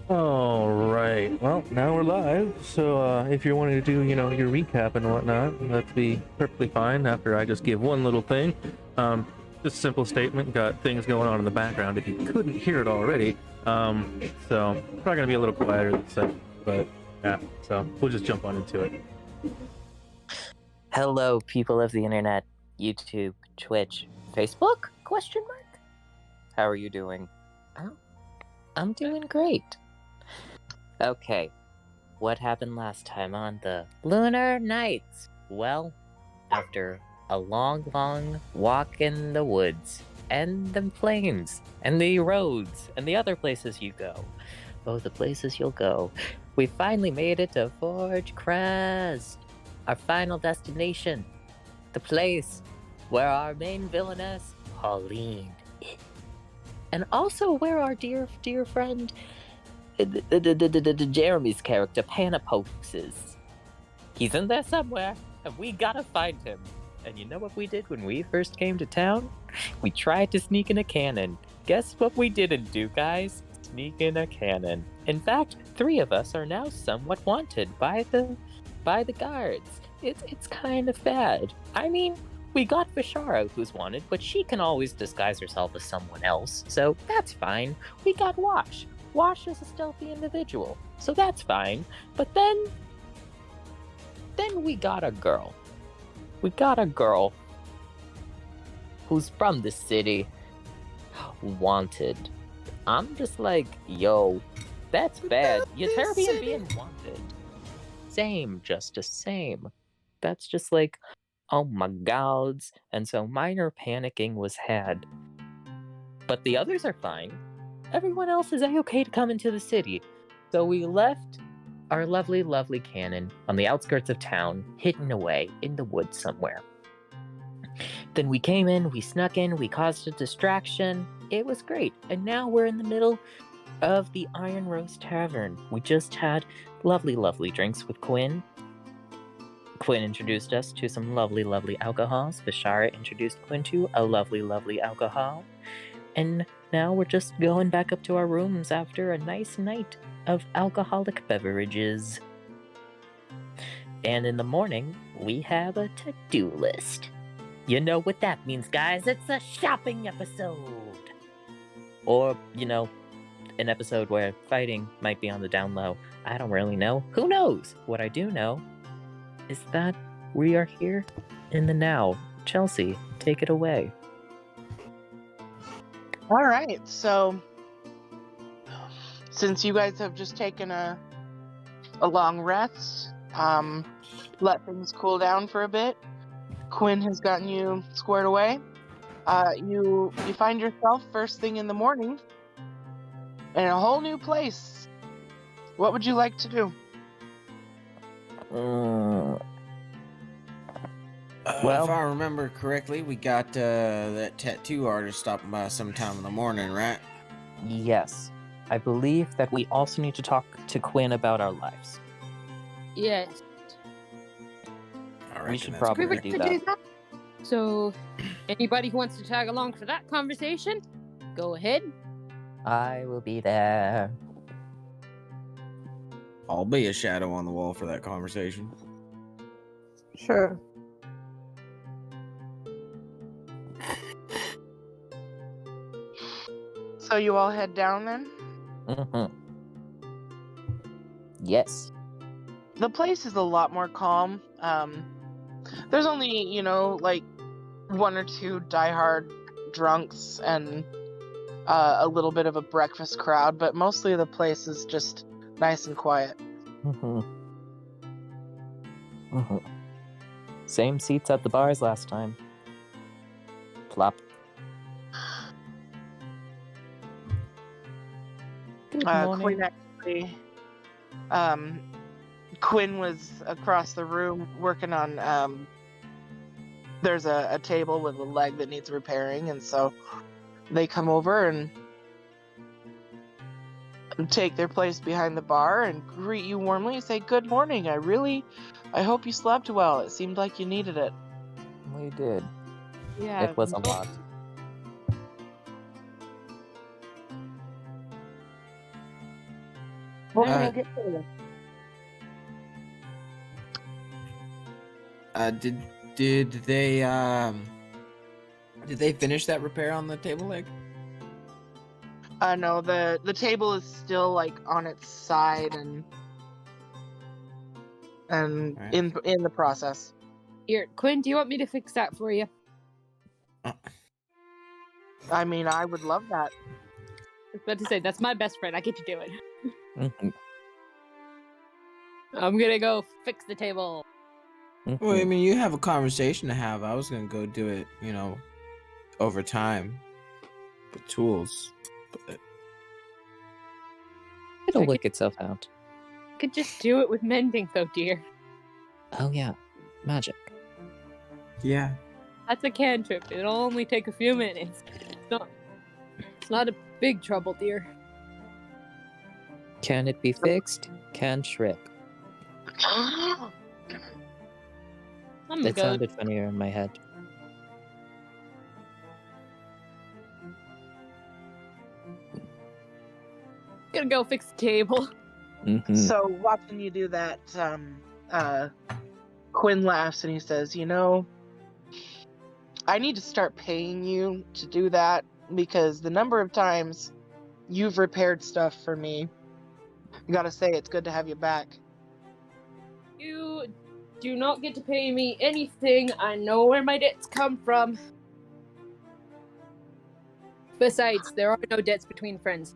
All right. Well, now we're live. So if you're wanting to do, your recap and whatnot, that'd be perfectly fine. After I just give one little thing, just a simple statement. Got things going on in the background. If you couldn't hear it already, so probably gonna be a little quieter this second, but yeah. So we'll just jump on into it. Hello, people of the internet, YouTube, Twitch, Facebook? Question mark? How are you doing? I'm doing great. Okay, what happened last time on the Lunar Nights? Well, after a long walk in the woods, and the plains, and the roads, and the other places you go, the places you'll go, we finally made it to Forge Crest, our final destination, the place where our main villainess, Pauline, is. And also where our dear friend, Jeremy's character, Panapokes, is. He's in there somewhere, and we gotta find him. And you know what we did when we first came to town? We tried to sneak in a cannon. Guess what we didn't do, guys? Sneak in a cannon. In fact, 3 of us are now somewhat wanted by the guards. It's kind of bad. I mean, we got Vishara, who's wanted, but she can always disguise herself as someone else, so that's fine. We got Wash. Wash is a stealthy individual, so that's fine. But then we got a girl. We got a girl who's from the city, wanted. I'm just like, yo, that's bad. You're terribly being wanted. Same, Justice, same. That's just like, oh my gods. And so minor panicking was had. But the others are fine. Everyone else is okay to come into the city. So we left our lovely, lovely cannon on the outskirts of town, hidden away in the woods somewhere. Then we came in, we snuck in, we caused a distraction. It was great. And now we're in the middle of the Iron Rose Tavern. We just had lovely, lovely drinks with Quinn. Quinn introduced us to some lovely, lovely alcohols. Bashara introduced Quinn to a lovely, lovely alcohol. And now we're just going back up to our rooms after a nice night of alcoholic beverages. And in the morning, we have a to-do list. You know what that means, guys. It's a shopping episode. Or, an episode where fighting might be on the down low. I don't really know. Who knows? What I do know is that we are here in the now. Chelsea, take it away. All right, so since you guys have just taken a long rest, let things cool down for a bit, Quinn has gotten you squared away. You find yourself first thing in the morning in a whole new place. What would you like to do? Well, if I remember correctly, we got that tattoo artist stopping by sometime in the morning, right? Yes. I believe that we also need to talk to Quinn about our lives. Yes. We should probably do that. So, anybody who wants to tag along for that conversation, go ahead. I will be there. I'll be a shadow on the wall for that conversation. Sure. So you all head down then? Mm-hmm. Yes. The place is a lot more calm. There's only, like 1 or 2 diehard drunks and a little bit of a breakfast crowd, but mostly the place is just nice and quiet. Mm-hmm. Mm-hmm. Same seats at the bars last time. Plop. Good morning. Quinn was across the room working on, there's a table with a leg that needs repairing, and so they come over and take their place behind the bar and greet you warmly and say, "Good morning, I hope you slept well. It seemed like you needed it." We did. Yeah. It was a lot. Well, Uh, we'll get to it. Did they finish that repair on the table leg? No, the table is still like on its side and Alright. in the process. Here, Quinn, do you want me to fix that for you? I mean, I would love that. I was about to say, that's my best friend. I get to do it. Mhm. I'm gonna go fix the table. Well, I Mhm. mean, you have a conversation to have. I was gonna go do it, over time with tools. But It'll I work itself out. Could just do it with mending, though, dear. Oh yeah, magic. yeah, That's a cantrip. It'll only take a few minutes. It's not a big trouble, dear. Can it be fixed? Cantrip. I'm It good. sounded funnier in my head. Gonna go fix the table. Mhm. So watching you do that, Quinn laughs and he says, I need to start paying you to do that because the number of times you've repaired stuff for me, I gotta say it's good to have you back. You do not get to pay me anything. I know where my debts come from. Besides, there are no debts between friends.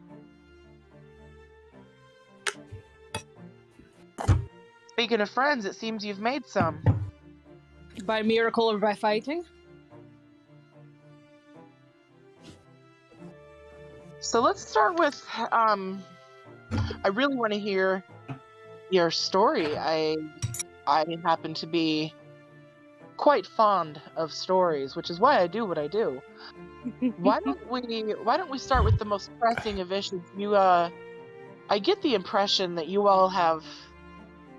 Speaking of friends, it seems you've made some. By miracle or by fighting? So let's start with, I really want to hear your story. I happen to be quite fond of stories, which is why I do what I do. Why don't we start with the most pressing of issues? I get the impression that you all have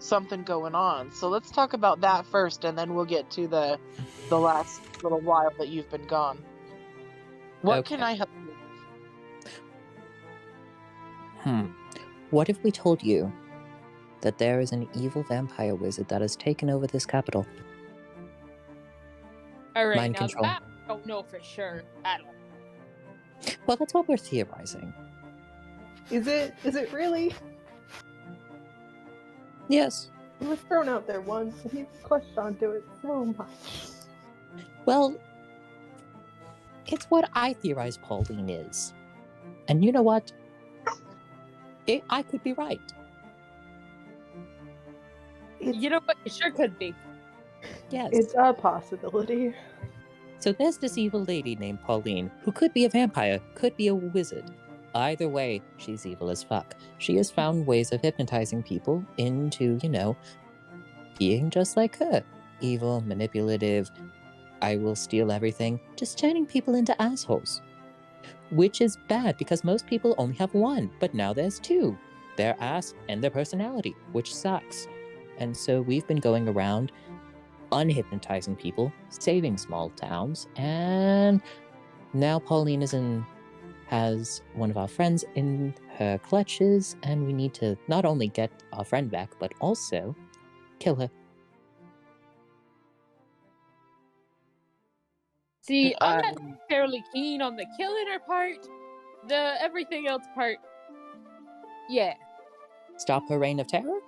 something going on. So let's talk about that first, and then we'll get to the last little while that you've been gone. What can Okay. I help you with? What if we told you that there is an evil vampire wizard that has taken over this capital? Alright, Mind now control. that I don't know for sure at all. Well, that's what we're theorizing. Is it really? Yes. It was thrown out there once, and he pushed onto it so much. Well, it's what I theorize Pauline is. And you know what? I could be right. You know what? It sure could be. Yes. It's a possibility. So there's this evil lady named Pauline, who could be a vampire, could be a wizard. Either way, she's evil as fuck. She has found ways of hypnotizing people into, being just like her. Evil, manipulative, I will steal everything, just turning people into assholes. Which is bad because most people only have one, but now there's two. Their ass and their personality, which sucks. And so we've been going around unhypnotizing people, saving small towns, and now Pauline has one of our friends in her clutches, and we need to not only get our friend back, but also kill her. See, I'm not Um, fairly keen on the killing her part. The everything else part, yeah, Stop her reign of terror?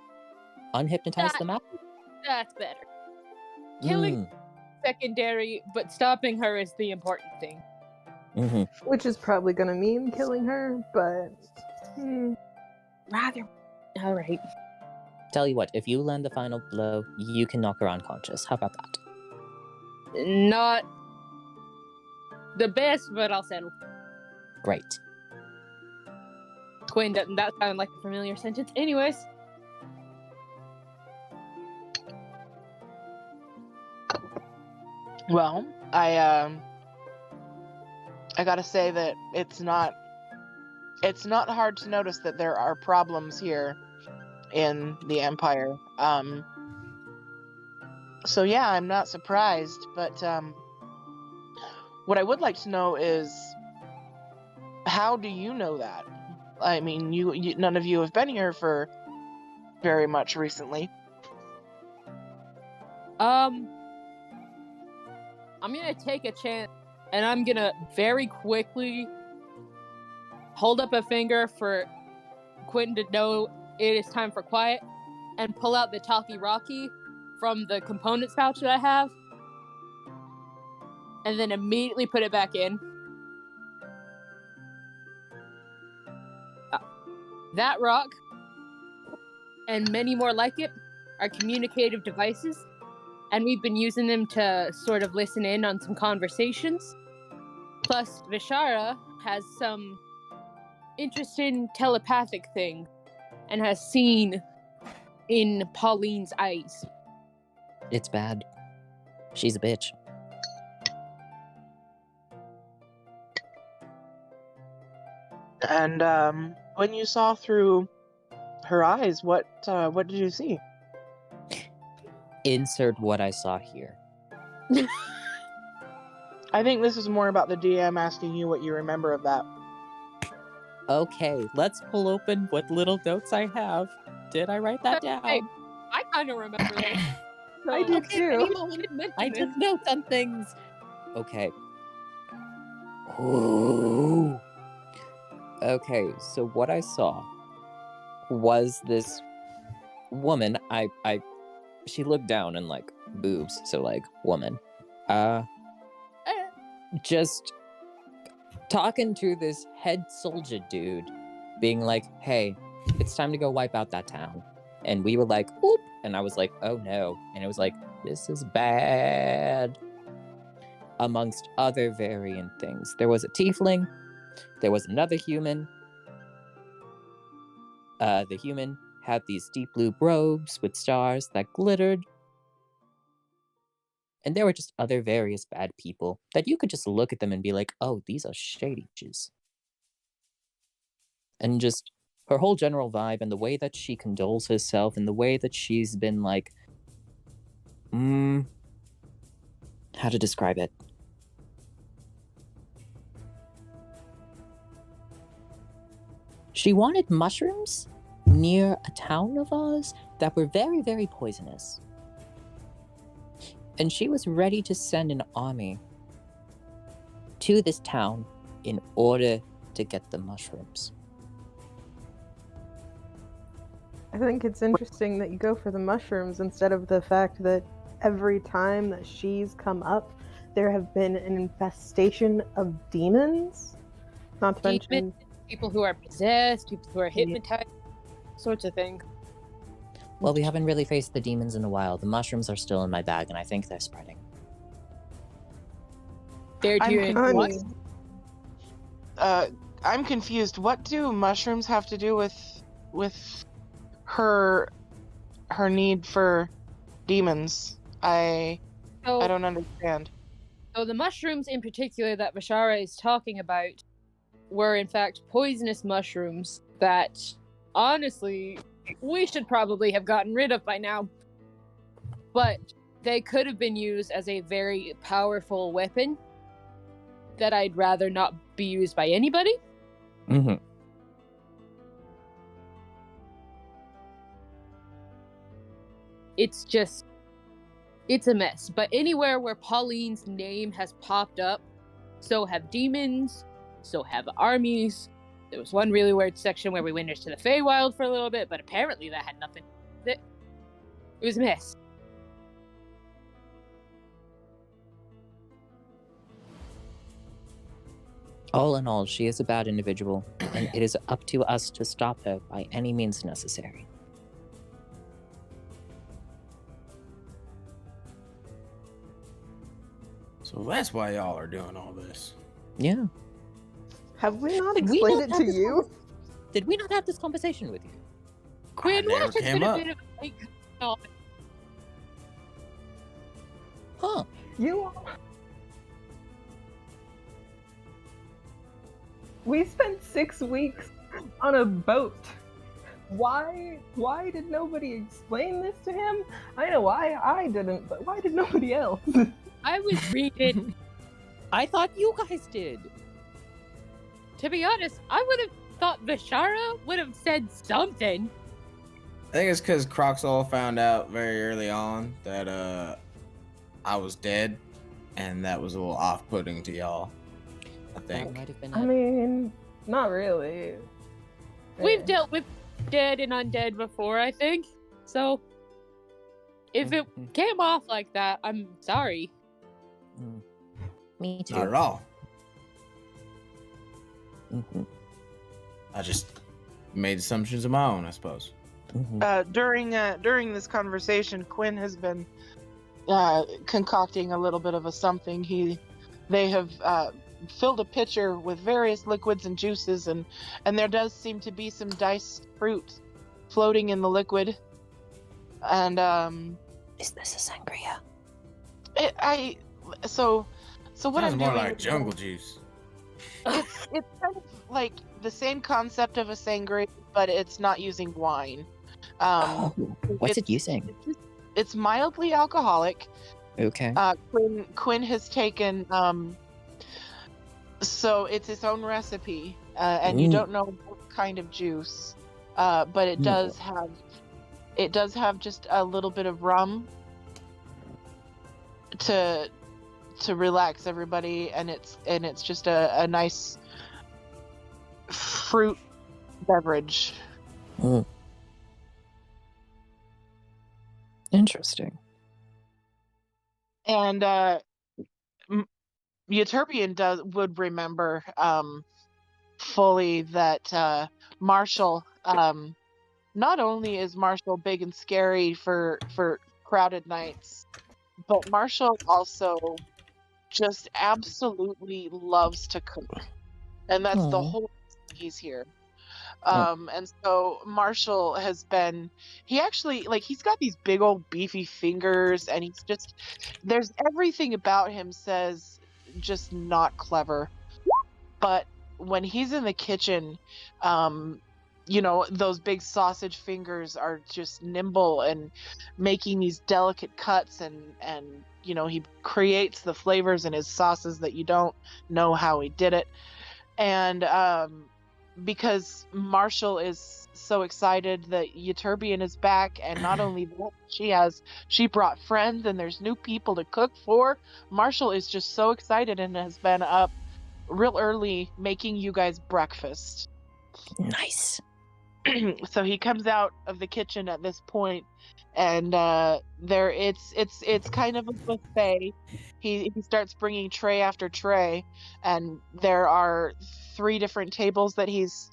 Unhypnotize That- them out? that's better. Killing secondary, but stopping her is the important thing. Which is probably gonna mean killing her, but... Rather. Alright. Tell you what, if you land the final blow, you can knock her unconscious. How about that? Not the best, but I'll settle. Great. Quinn, doesn't that sound like a familiar sentence? Anyways. Well, I gotta say that it's not hard to notice that there are problems here in the Empire. So yeah, I'm not surprised, but what I would like to know is, how do you know that? I mean, you none of you have been here for very much recently. I'm gonna take a chance, and I'm gonna very quickly hold up a finger for Quentin to know it is time for quiet, and pull out the talkie-rocky from the components pouch that I have, and then immediately put it back in. That rock, and many more like it, are communicative devices, and we've been using them to sort of listen in on some conversations. Plus, Vishara has some interesting telepathic thing, and has seen in Pauline's eyes. It's bad. She's a bitch. And when you saw through her eyes, what did you see? Insert what I saw here. I think this is more about the DM asking you what you remember of that. Okay, let's pull open what little notes I have. Did I write that down? Hey, I kind of remember this. I did Okay, too. Animo didn't mention I this. took notes on things. Okay. Ooh. Okay, so what I saw was this woman. She looked down and like boobs, so like woman. Just talking to this head soldier dude, being like, "Hey, it's time to go wipe out that town." And we were like, "Oop," and I was like, "Oh no," and it was like, "This is bad." Amongst other variant things, there was a tiefling. There was another human. The human had these deep blue robes with stars that glittered. And there were just other various bad people that you could just look at them and be like, oh, these are shady bitches. And just her whole general vibe and the way that she condoles herself and the way that she's been like, how to describe it? She wanted mushrooms near a town of ours that were very, very poisonous. And she was ready to send an army to this town in order to get the mushrooms. I think it's interesting that you go for the mushrooms instead of the fact that every time that she's come up, there have been an infestation of demons. Not to mention People who are possessed, people who are hypnotized, sorts of things. Well, we haven't really faced the demons in a while. The mushrooms are still in my bag, and I think they're spreading. They're doing what? I'm confused. What do mushrooms have to do with her need for demons? I don't understand. So the mushrooms in particular that Vishara is talking about were in fact poisonous mushrooms that, honestly, we should probably have gotten rid of by now. But they could have been used as a very powerful weapon that I'd rather not be used by anybody. Mm-hmm. It's a mess. But anywhere where Pauline's name has popped up, so have demons, so have armies. There was one really weird section where we went into the Feywild for a little bit, but apparently that had nothing to do with it. It was a mess. All in all, she is a bad individual, and it is up to us to stop her by any means necessary. So that's why y'all are doing all this. Yeah. have we not Did we explained not it have to this you? Did we not have this conversation with you? Quinn, never what has came been a up. bit of a oh, Huh. You. We spent 6 weeks on a boat. Why did nobody explain this to him? I know why I didn't, but why did nobody else? I was reading. I thought you guys did. To be honest, I would have thought Vishara would have said something. I think it's because Croxall found out very early on that I was dead, and that was a little off-putting to y'all. I That think. might have been I it. mean, not really. We've dealt with dead and undead before, I think. So, if it came off like that, I'm sorry. Me too. Not at all. Mhm. I just made assumptions of my own, I suppose. Mhm. During this conversation, Quinn has been concocting a little bit of a something. They have filled a pitcher with various liquids and juices, and there does seem to be some diced fruit floating in the liquid. And Is this a sangria? so what Sounds I'm more doing like is jungle juice. it's kind of like the same concept of a sangria, but it's not using wine. What's it it's- using? It's mildly alcoholic. Okay. Quinn has taken so it's its own recipe, and you don't know what kind of juice, but it does have just a little bit of rum to relax everybody, and it's just a nice fruit beverage. Interesting. And Euterpian would remember fully that Marshall, not only is Marshall big and scary for crowded nights, but Marshall also just absolutely loves to cook, and that's the Aw. whole reason he's here. And so Marshall has been, he actually, like, he's got these big old beefy fingers, and there's everything about him says just not clever. But when he's in the kitchen, those big sausage fingers are just nimble and making these delicate cuts, and he creates the flavors in his sauces that you don't know how he did it. And because Marshall is so excited that Euterpian is back, and not only that, she brought friends, and there's new people to cook for. Marshall is just so excited and has been up real early making you guys breakfast. Nice. So he comes out of the kitchen at this point, and it's kind of a buffet. He starts bringing tray after tray, and there are 3 different tables that he's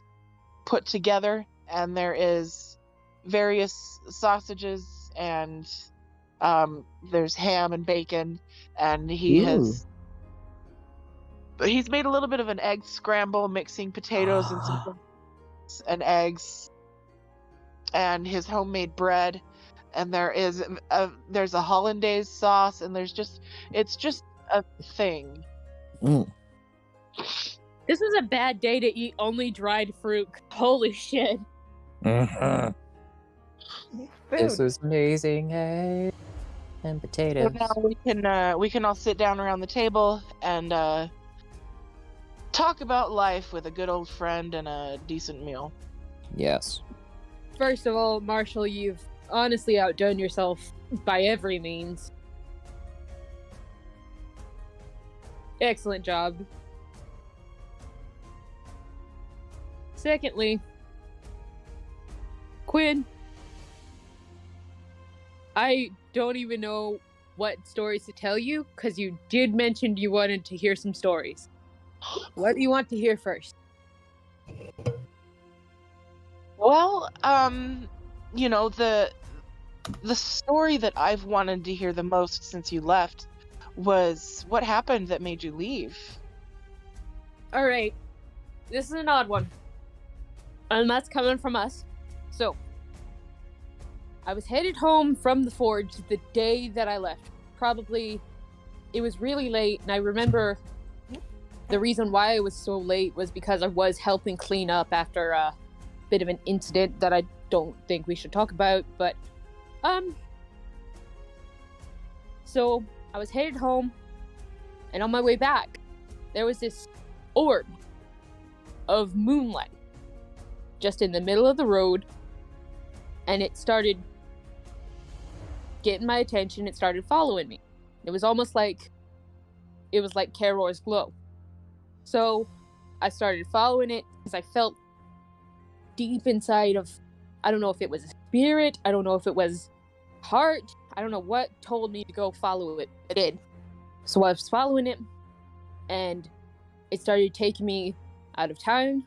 put together, and there is various sausages, and there's ham and bacon, and he's made a little bit of an egg scramble, mixing potatoes and eggs, and his homemade bread, and there's a hollandaise sauce, and it's just a thing. This is a bad day to eat only dried fruit. Holy shit. This Food. is amazing. Egg and So potatoes. now we can all sit down around the table and talk about life with a good old friend and a decent meal. Yes. First of all, Marshall, you've honestly outdone yourself by every means. Excellent job. Secondly, Quinn, I don't even know what stories to tell you, because you did mention you wanted to hear some stories. What do you want to hear first? Well, the story that I've wanted to hear the most since you left was what happened that made you leave. Alright, this is an odd one. And that's coming from us. So, I was headed home from the forge the day that I left. It was really late, and I remember the reason why I was so late was because I was helping clean up after a bit of an incident that I don't think we should talk about, but, so I was headed home, and on my way back, there was this orb of moonlight just in the middle of the road, and it started getting my attention. It started following me. It was almost like Karor's glow. So I started following it because I felt deep inside of, I don't know if it was a spirit, I don't know if it was heart, I don't know what told me to go follow it. I did. So I was following it, and it started taking me out of town.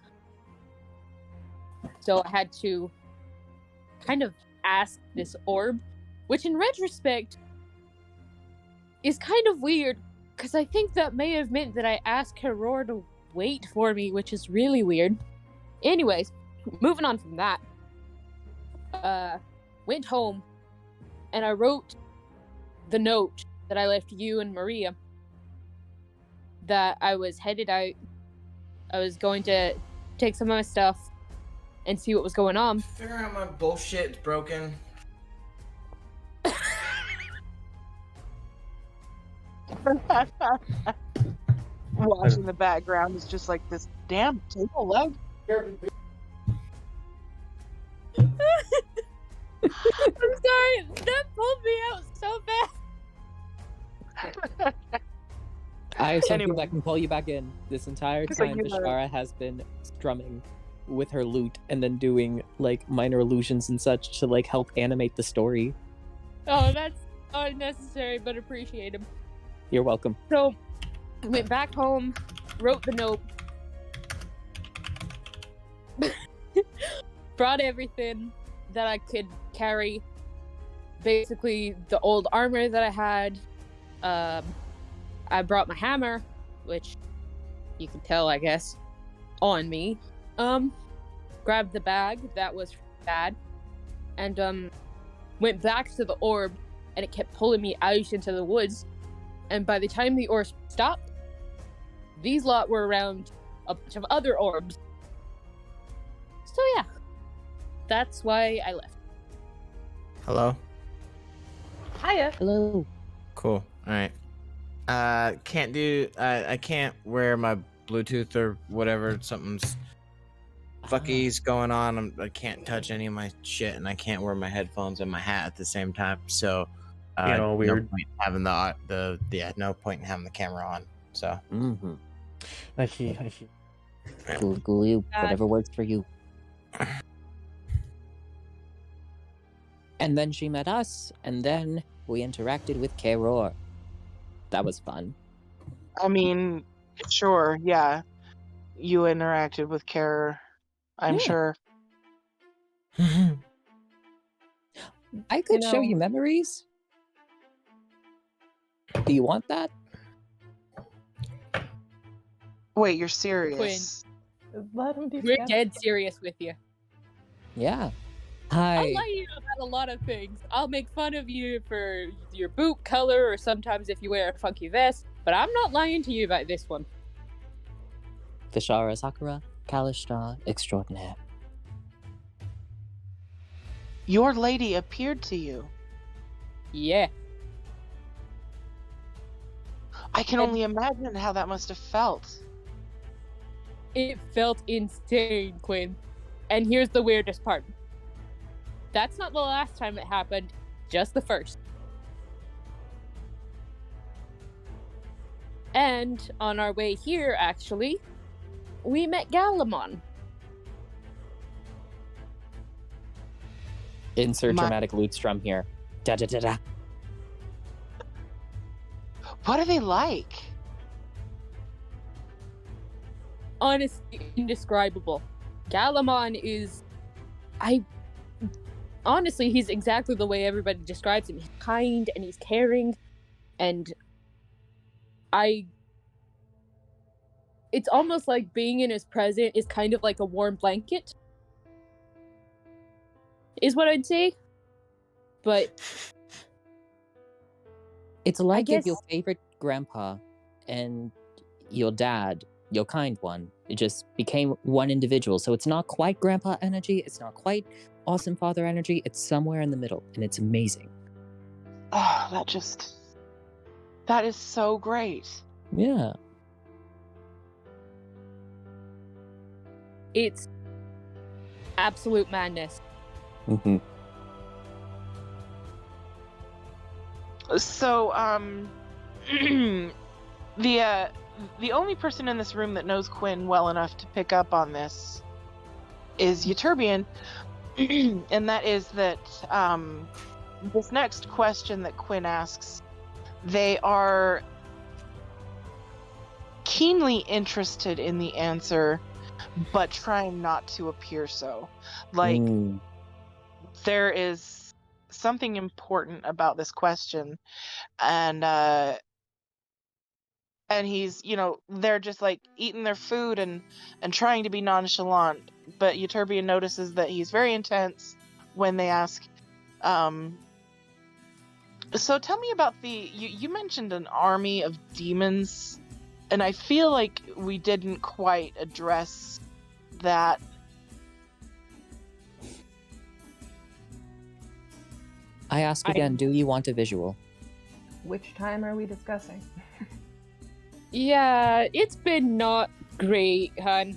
So I had to kind of ask this orb, which in retrospect is kind of weird, because I think that may have meant that I asked Karor to wait for me, which is really weird. Anyways, moving on from that, went home, and I wrote the note that I left you and Maria that I was headed out. I was going to take some of my stuff and see what was going on. Figure out my bullshit's broken. Watching the background is just like this damn table leg. I'm sorry, that pulled me out so bad. I have something Anyway. that can pull you back in. This entire So time, you, Vishara has been strumming with her lute and then doing like minor illusions and such to like help animate the story. Oh, that's unnecessary, but appreciated. You're welcome. So I went back home, wrote the note, brought everything that I could carry. Basically, the old armor that I had. I brought my hammer, which you can tell, I guess, on me. Grabbed the bag that was bad, and went back to the orb, and it kept pulling me out into the woods. And by the time the orb stopped, these lot were around a bunch of other orbs. So yeah, that's why I left. Hello? Hiya. Hello. Cool. Alright. Can't do... I can't wear my Bluetooth or whatever. Something's fucky's going on. I can't touch any of my shit, and I can't wear my headphones and my hat at the same time. So, You know, weird. No point having no point in having the camera on. So, Mm-hmm. I see. Cool, you. Whatever works for you. And then she met us, and then we interacted with Karor. That was fun. I mean, sure, yeah. You interacted with Kara, I'm Yeah. sure. I could You show know- you memories. Do you want that? Wait, you're serious? Let him be. We're skeptical. dead serious with you. Yeah. I'll Hi. lie you about a lot of things. I'll make fun of you for your boot color, or sometimes if you wear a funky vest, but I'm not lying to you about this one. Vishara Sakura, Kalishtar extraordinaire. Your lady appeared to you. Yeah. I can only imagine how that must have felt. It felt insane, Quinn. And here's the weirdest part. That's not the last time it happened, just the first. And on our way here, actually, we met Galamon. Insert My- dramatic lute strum here. Da da da da. What are they like? Honestly, indescribable. Galamon is... Honestly, he's exactly the way everybody describes him. He's kind and he's caring, and it's almost like being in his presence is kind of like a warm blanket, is what I'd say. But It's like if guess- your favorite grandpa and your dad, your kind one, it just became one individual. So it's not quite grandpa energy, it's not quite awesome father energy, it's somewhere in the middle, and it's amazing. Oh, that is so great. Yeah. it's absolute madness. Mm-hmm. So, the only person in this room that knows Quinn well enough to pick up on this is Euterbian, and that is that this next question that Quinn asks, they are keenly interested in the answer, but trying not to appear so. Like, there is something important about this question, and he's, they're just like eating their food and trying to be nonchalant, but Euterbian notices that he's very intense when they ask. So tell me about you mentioned an army of demons, and I feel like we didn't quite address that. I ask again, do you want a visual? Which time are we discussing? Yeah, it's been not great, hun.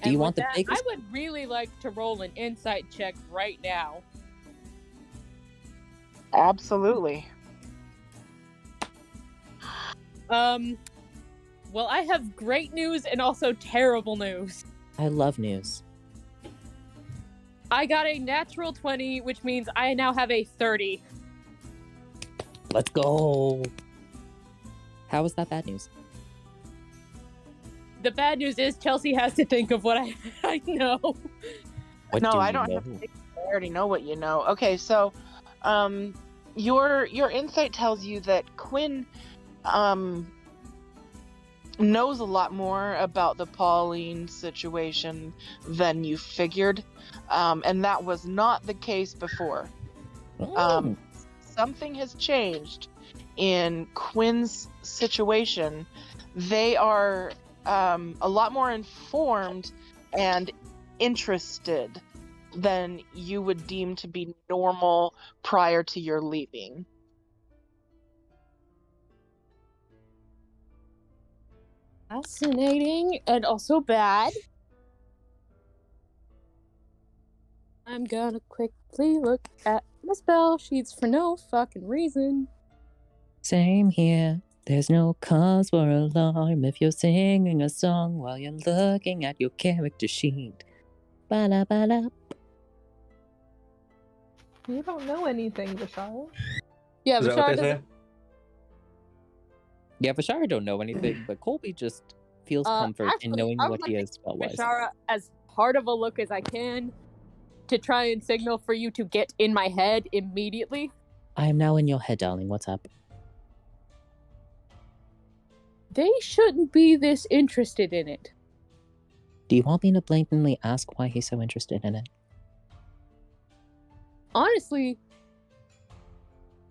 Do you And want with the that, biggest? I would really like to roll an insight check right now. Absolutely. Well, I have great news and also terrible news. I love news. I got a natural 20, which means I now have a 30. Let's go. How is that bad news? The bad news is Chelsea has to think of what I know. What No, do I you don't know? have to think. I already know what you know. Okay, so your insight tells you that Quinn knows a lot more about the Pauline situation than you figured, and that was not the case before. Something has changed in Quinn's situation. They are a lot more informed and interested than you would deem to be normal prior to your leaving. Fascinating and also bad. I'm gonna quickly look at my spell sheets for no fucking reason. Same here. There's no cause for alarm if you're singing a song while you're looking at your character sheet. Ba-la-ba-la. You don't know anything, Vishal. Yeah, Is that what Bashar they doesn't. say? Yeah, Vashara don't know anything, but Colby just feels comfort in knowing I what would he like is spell-wise. Bashara as hard of a look as I can to try and signal for you to get in my head immediately. I am now in your head, darling. What's up? They shouldn't be this interested in it. Do you want me to blatantly ask why he's so interested in it? Honestly,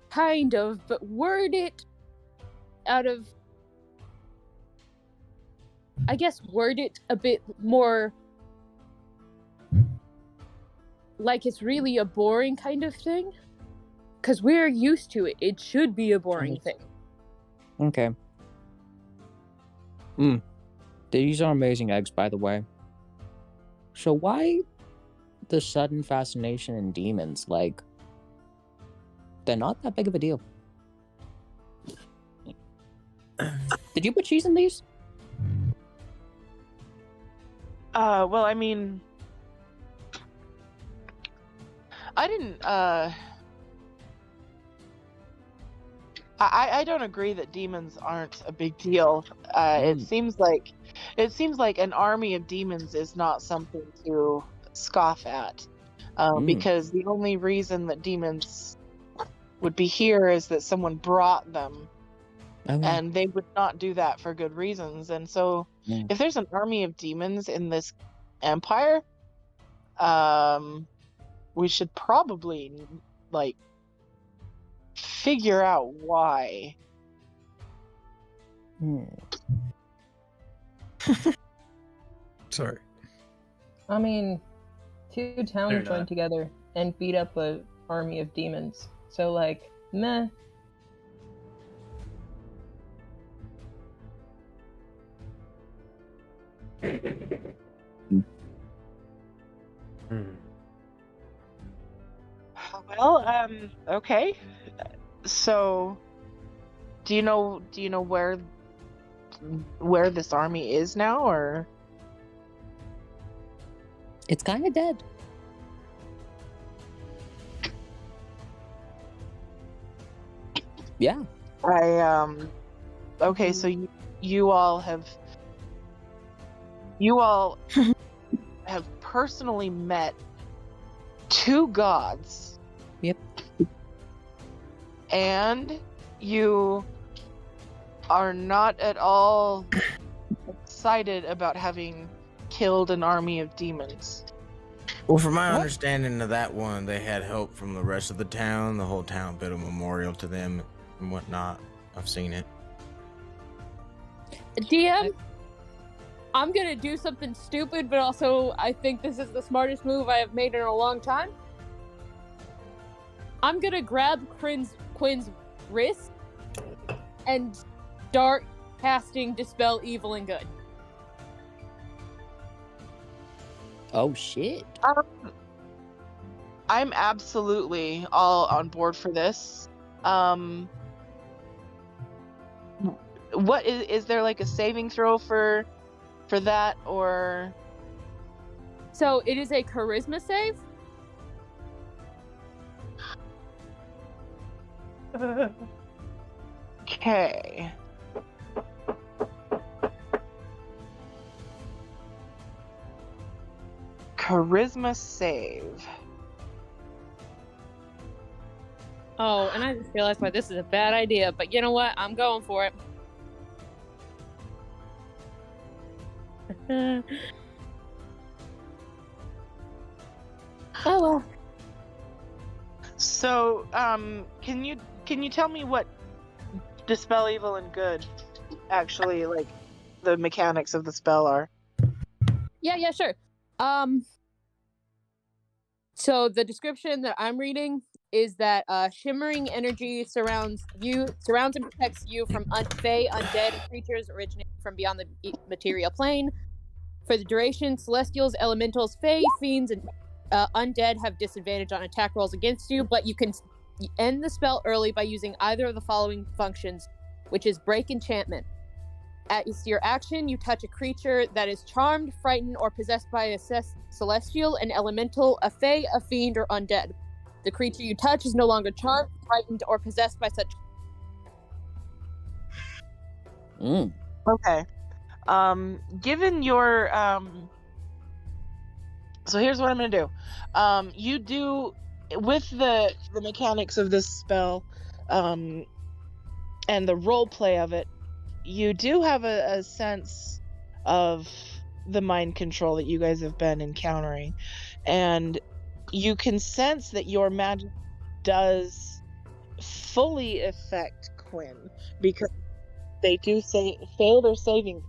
kind of, but word it out of... I guess word it a bit more like it's really a boring kind of thing. Because we're used to it. It should be a boring thing. Okay. These are amazing eggs, by the way. So why the sudden fascination in demons? Like, they're not that big of a deal. Did you put cheese in these? Well, I mean, I didn't, I don't agree that demons aren't a big deal. It seems like an army of demons is not something to scoff at, because the only reason that demons would be here is that someone brought them, and they would not do that for good reasons. And so, if there's an army of demons in this empire, we should probably figure out why. Sorry. I mean, two towns joined together and beat up an army of demons. So, meh. Well, okay. So, do you know where this army is now, or? It's kind of dead. Yeah. Okay, so you all have personally met two gods. Yep. And you are not at all excited about having killed an army of demons. Well, from my What? understanding of that one, they had help from the rest of the town. The whole town built a memorial to them and whatnot. I've seen it. DM, I'm gonna do something stupid, but also I think this is the smartest move I have made in a long time. I'm gonna grab Quinn's wrist and start casting Dispel Evil and Good. Oh shit. I'm absolutely all on board for this. What is there like a saving throw for that, or? So it is a charisma save. Okay. Charisma save. Oh, and I just realized why this is a bad idea, but you know what? I'm going for it. Oh well. So, can you tell me what Dispel Evil and Good actually, like, the mechanics of the spell are? Yeah, sure. So the description that I'm reading is that shimmering energy surrounds and protects you from fey, undead, and creatures originating from beyond the material plane. For the duration, celestials, elementals, fey, fiends, and undead have disadvantage on attack rolls against you, but you can end the spell early by using either of the following functions, which is break enchantment. At your action, you touch a creature that is charmed, frightened, or possessed by a celestial, an elemental, a fey, a fiend, or undead. The creature you touch is no longer charmed, frightened, or possessed by such. Okay. Given your so here's what I'm gonna do. You do, with the mechanics of this spell, and the role play of it, you do have a sense of the mind control that you guys have been encountering, and you can sense that your magic does fully affect Quinn, because they do fail their saving.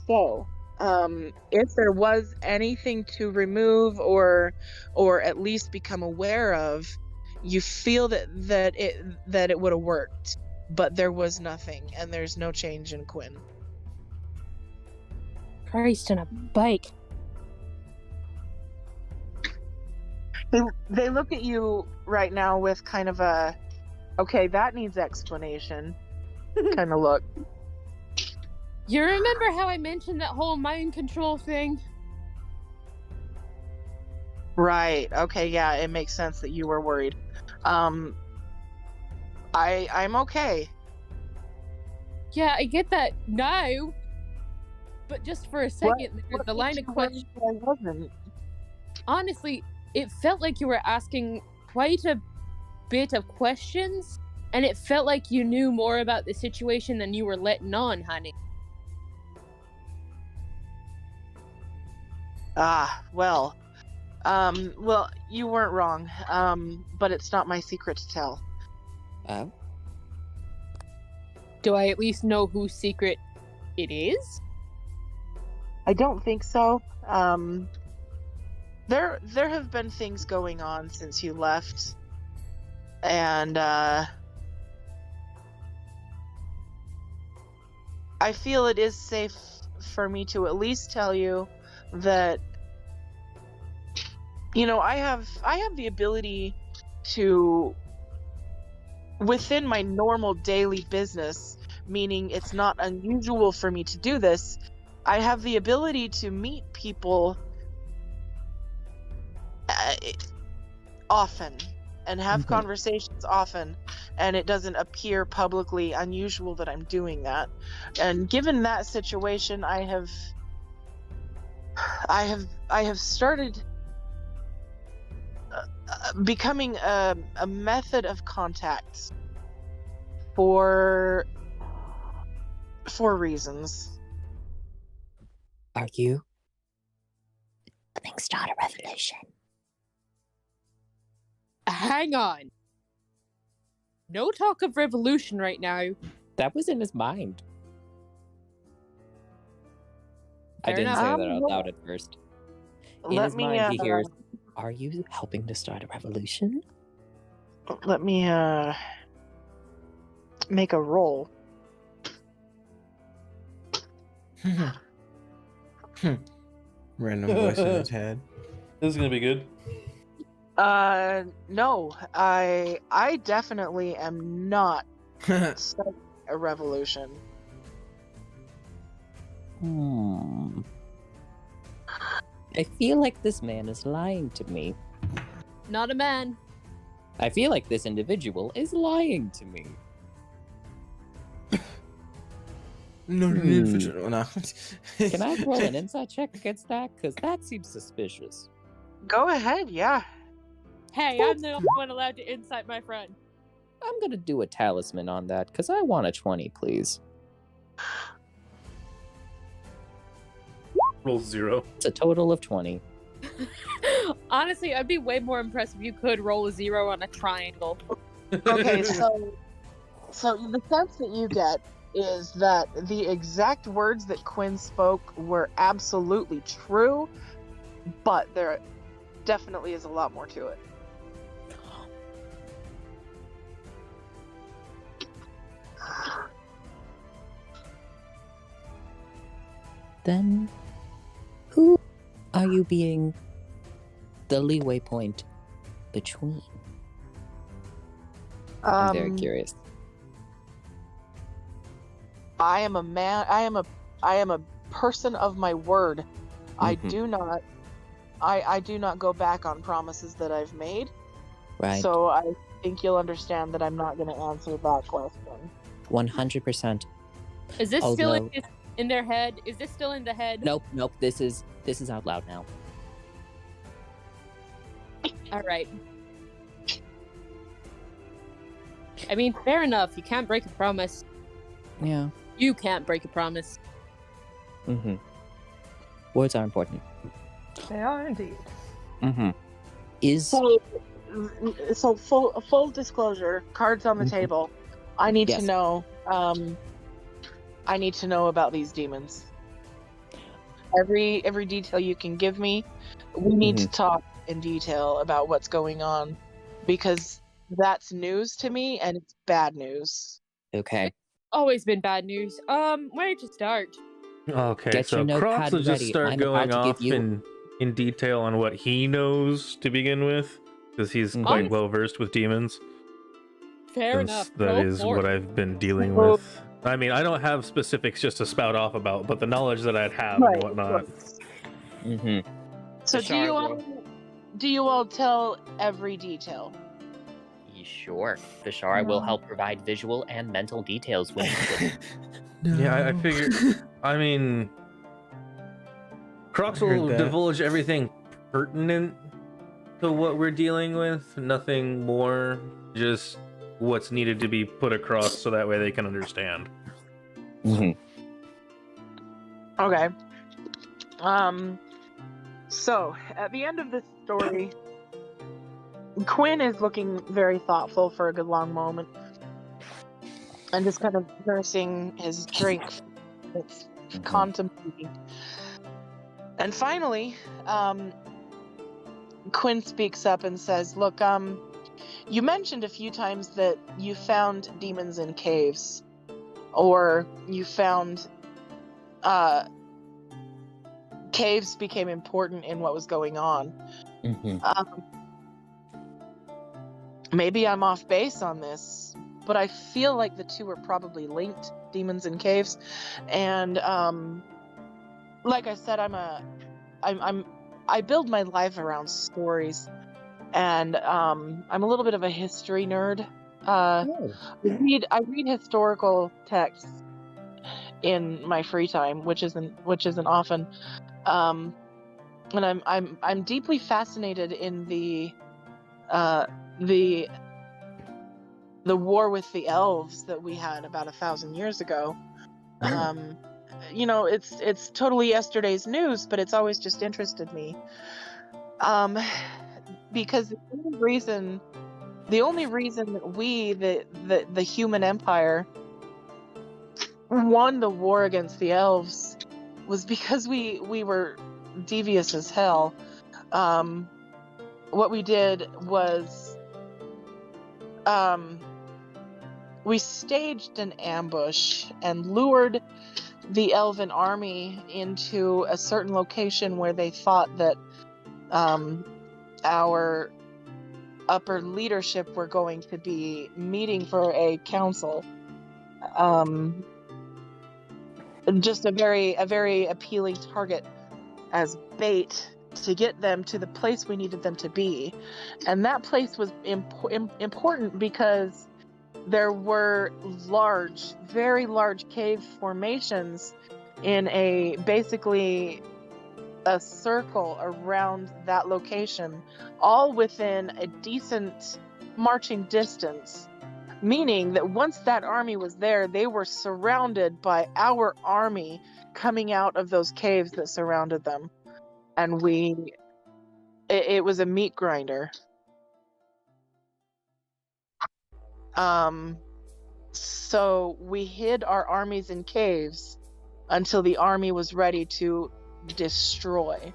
So, if there was anything to remove or at least become aware of, you feel that it would have worked, but there was nothing, and there's no change in Quinn. Christ on a bike. They look at you right now with kind of a, okay, that needs explanation kind of look. You remember how I mentioned that whole mind control thing? Right. Okay. Yeah, it makes sense that you were worried. I'm okay. Yeah, I get that now. But just for a second, there's the line of question. I wasn't. Honestly, it felt like you were asking quite a bit of questions, and it felt like you knew more about the situation than you were letting on, honey. Well, you weren't wrong. But it's not my secret to tell. Oh. Do I at least know whose secret it is? I don't think so. There have been things going on since you left, and I feel it is safe for me to at least tell you that I have the ability to, within my normal daily business, meaning it's not unusual for me to do this, I have the ability to meet people often and have Mhm. conversations often, and it doesn't appear publicly unusual that I'm doing that. And given that situation, I have started becoming a method of contact for reasons. Are you helping start a revolution? Hang on. No talk of revolution right now. That was in his mind. I Fair didn't enough. say that out loud at first. In Let his me mind, he hears, "Are you helping to start a revolution?" let me make a roll. Random voice in his head. This is gonna be good. No, I definitely am not starting a revolution. I feel like this man is lying to me. Not a man. I feel like this individual is lying to me. No need for no. Can I roll an insight check against that? Because that seems suspicious. Go ahead, yeah. Hey, I'm the only one allowed to incite my friend. I'm gonna do a talisman on that, because I want a 20, please. Roll 0. It's a total of 20. Honestly, I'd be way more impressed if you could roll a 0 on a triangle. Okay, so the sense that you get is that the exact words that Quinn spoke were absolutely true, but there definitely is a lot more to it. Then, who are you being the leeway point between? I'm very curious. I am a man. I am a person of my word. I do not go back on promises that I've made. Right. So I think you'll understand that I'm not going to answer that question. 100%. Is this still Although- in their head? Is this still in the head? Nope. This is out loud now. All right. I mean, fair enough. You can't break a promise. Yeah. You can't break a promise. Words are important. They are indeed. Is So full disclosure, cards on the table. I need Yes. to know. I need to know about these demons. Every detail you can give me. We need to talk in detail about what's going on, because that's news to me and it's bad news. okay? Always been bad news. Where to start? Okay, Get so your notepad Crocs will just ready. start I'm going about to off give you- in detail on what he knows to begin with, because he's quite well versed with demons. Fair Since enough. that Go is for what it. I've been dealing with. I mean, I don't have specifics just to spout off about, but the knowledge that I'd have and whatnot. So do you all tell every detail? Sure. Bashara will help provide visual and mental details when needed. Yeah, I figured. I mean, Crocs will divulge everything pertinent to what we're dealing with. Nothing more. Just what's needed to be put across so that way they can understand. Okay. So at the end of this story, Quinn is looking very thoughtful for a good long moment and just kind of nursing his drink. It's contemplating. And finally, Quinn speaks up and says, look, you mentioned a few times that you found demons in caves, or you found caves became important in what was going on. Mm-hmm. Maybe I'm off base on this, but I feel like the two are probably linked, demons and caves. And like I said, I build my life around stories, and I'm a little bit of a history nerd. I read historical texts in my free time, which isn't often. And I'm deeply fascinated in the war with the elves that we had about 1,000 years ago. It's totally yesterday's news, but it's always just interested me. Because the only reason that we, the human empire, won the war against the elves was because we were devious as hell. What we did was we staged an ambush and lured the elven army into a certain location where they thought that our upper leadership were going to be meeting for a council. Just a very appealing target as bait to get them to the place we needed them to be. And that place was important because there were very large cave formations in basically a circle around that location, all within a decent marching distance, meaning that once that army was there, they were surrounded by our army coming out of those caves that surrounded them. And it was a meat grinder. So we hid our armies in caves until the army was ready to destroy.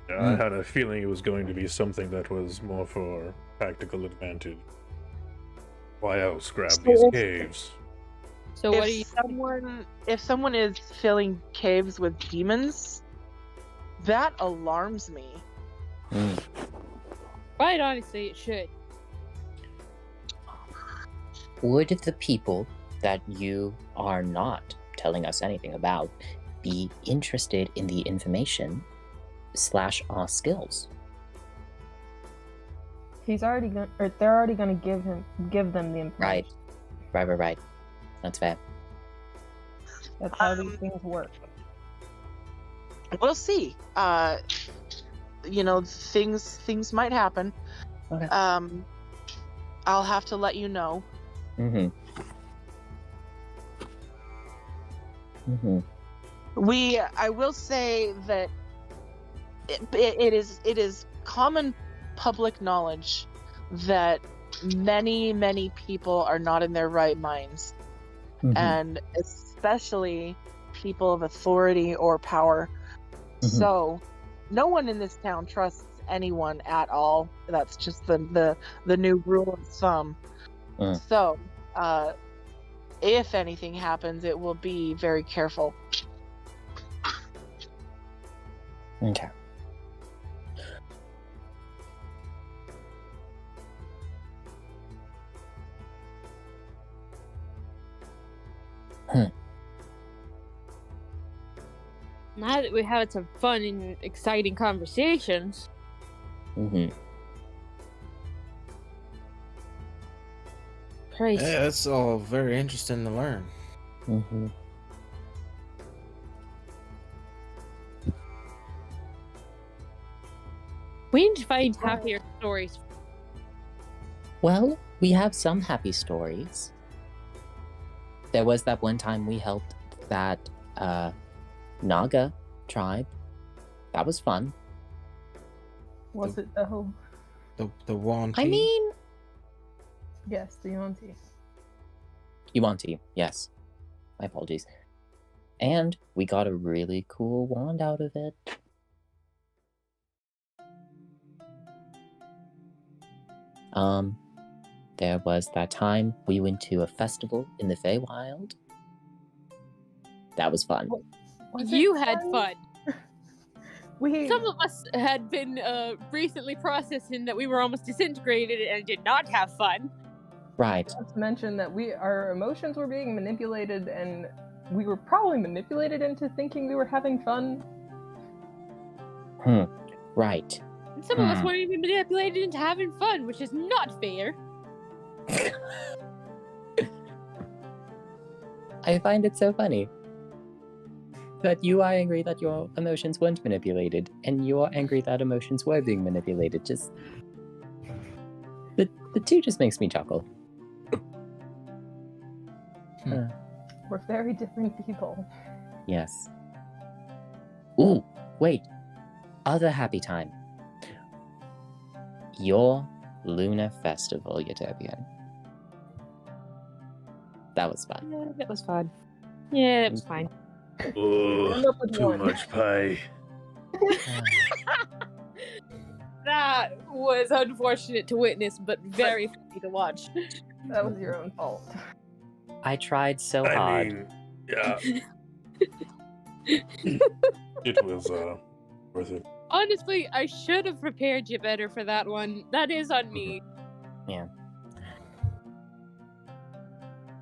Yeah, I had a feeling it was going to be something that was more for practical advantage. Why else grab these caves? So what do you? If someone is filling caves with demons, that alarms me. Quite honestly, it should. Would the people that you are not telling us anything about be interested in the information / our skills? He's already gonna, or they're already gonna give them the information. Right. That's fair. That's how these things work. We'll see. Things might happen. Okay. I'll have to let you know. I will say that it is common public knowledge that many people are not in their right minds, and especially people of authority or power. So no one in this town trusts anyone at all. That's just the new rule of thumb. So if anything happens, it will be very careful. Okay. Now that we had some fun and exciting conversations. Christ. Yeah, that's all very interesting to learn. We need to find happier stories. Well, we have some happy stories. There was that one time we helped that Naga tribe. That was fun. Was it though? The Yuan-ti? I mean, Yes, the Yuan-ti. Yuan-ti, yes. My apologies. And we got a really cool wand out of it. There was that time we went to a festival in the Feywild. That was fun. Was You it had fun. Some of us had been recently processing that we were almost disintegrated and did not have fun. Right. Let's mention that our emotions were being manipulated, and we were probably manipulated into thinking we were having fun. Right. And some of us weren't even manipulated into having fun, which is not fair. I find it so funny that you are angry that your emotions weren't manipulated, and you are angry that emotions were being manipulated. Just the two just makes me chuckle. We're very different people. Yes. Ooh, wait. Other happy time. Your Lunar Festival, Utopian. That was fun. Yeah, that was fun. Yeah, it was fine. Oh, too one. much pie. That was unfortunate to witness, but very funny to watch. That was your own fault. I tried so I hard. mean, yeah. It was worth it. Honestly, I should have prepared you better for that one. That is on me. Yeah.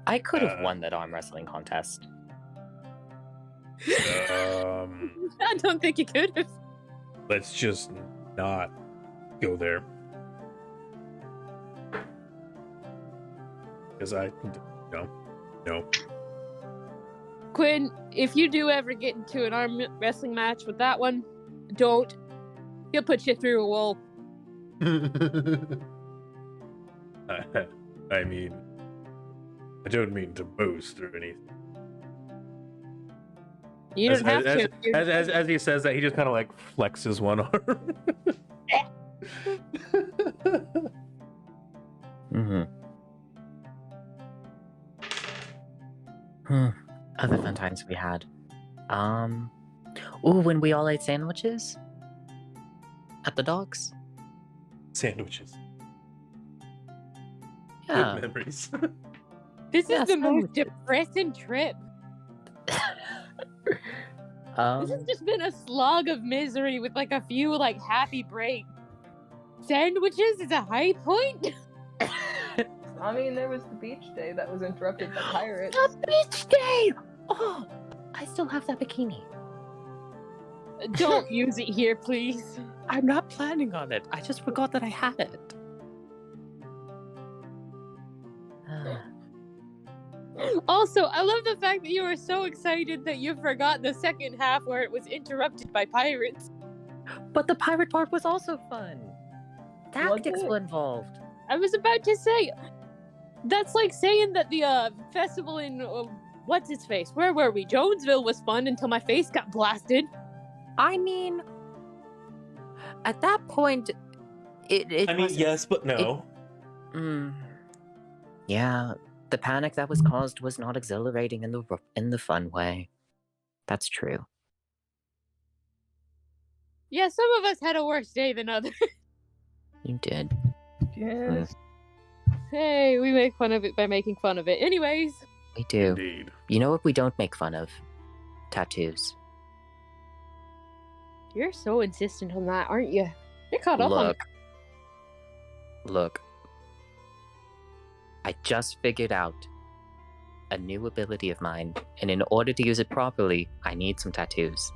I could have won that arm wrestling contest. I don't think you could have. Let's just not go there. Because no. Quinn, if you do ever get into an arm wrestling match with that one, don't. He'll put you through a wall. I mean, I don't mean to boast or anything. You don't have to. As he says that, he just kind of like flexes one arm. Other fun times we had. Ooh, when we all ate sandwiches at the docks. Sandwiches. Yeah. Good memories. This Yeah, is the most sandwiches. depressing trip. This has just been a slog of misery with like a few like happy breaks. Sandwiches is a high point. I mean, there was the beach day that was interrupted by pirates. The beach day! Oh, I still have that bikini. Don't use it here, please. I'm not planning on it. I just forgot that I had it. Also, I love the fact that you were so excited that you forgot the second half where it was interrupted by pirates. But the pirate part was also fun. Tactics it? were involved. I was about to say, that's like saying that the festival in what's its face? Where were we? Jonesville was fun until my face got blasted. I mean, at that point, it I mean, wasn't- yes, but no. Yeah, the panic that was caused was not exhilarating in the fun way. That's true. Yeah, some of us had a worse day than others. You did. Yes. Hey, we make fun of it by making fun of it. Anyways, We do. Indeed. You know what we don't make fun of? Tattoos. you're so insistent on that, aren't you? You're caught up on Look. I just figured out a new ability of mine, and in order to use it properly, I need some tattoos.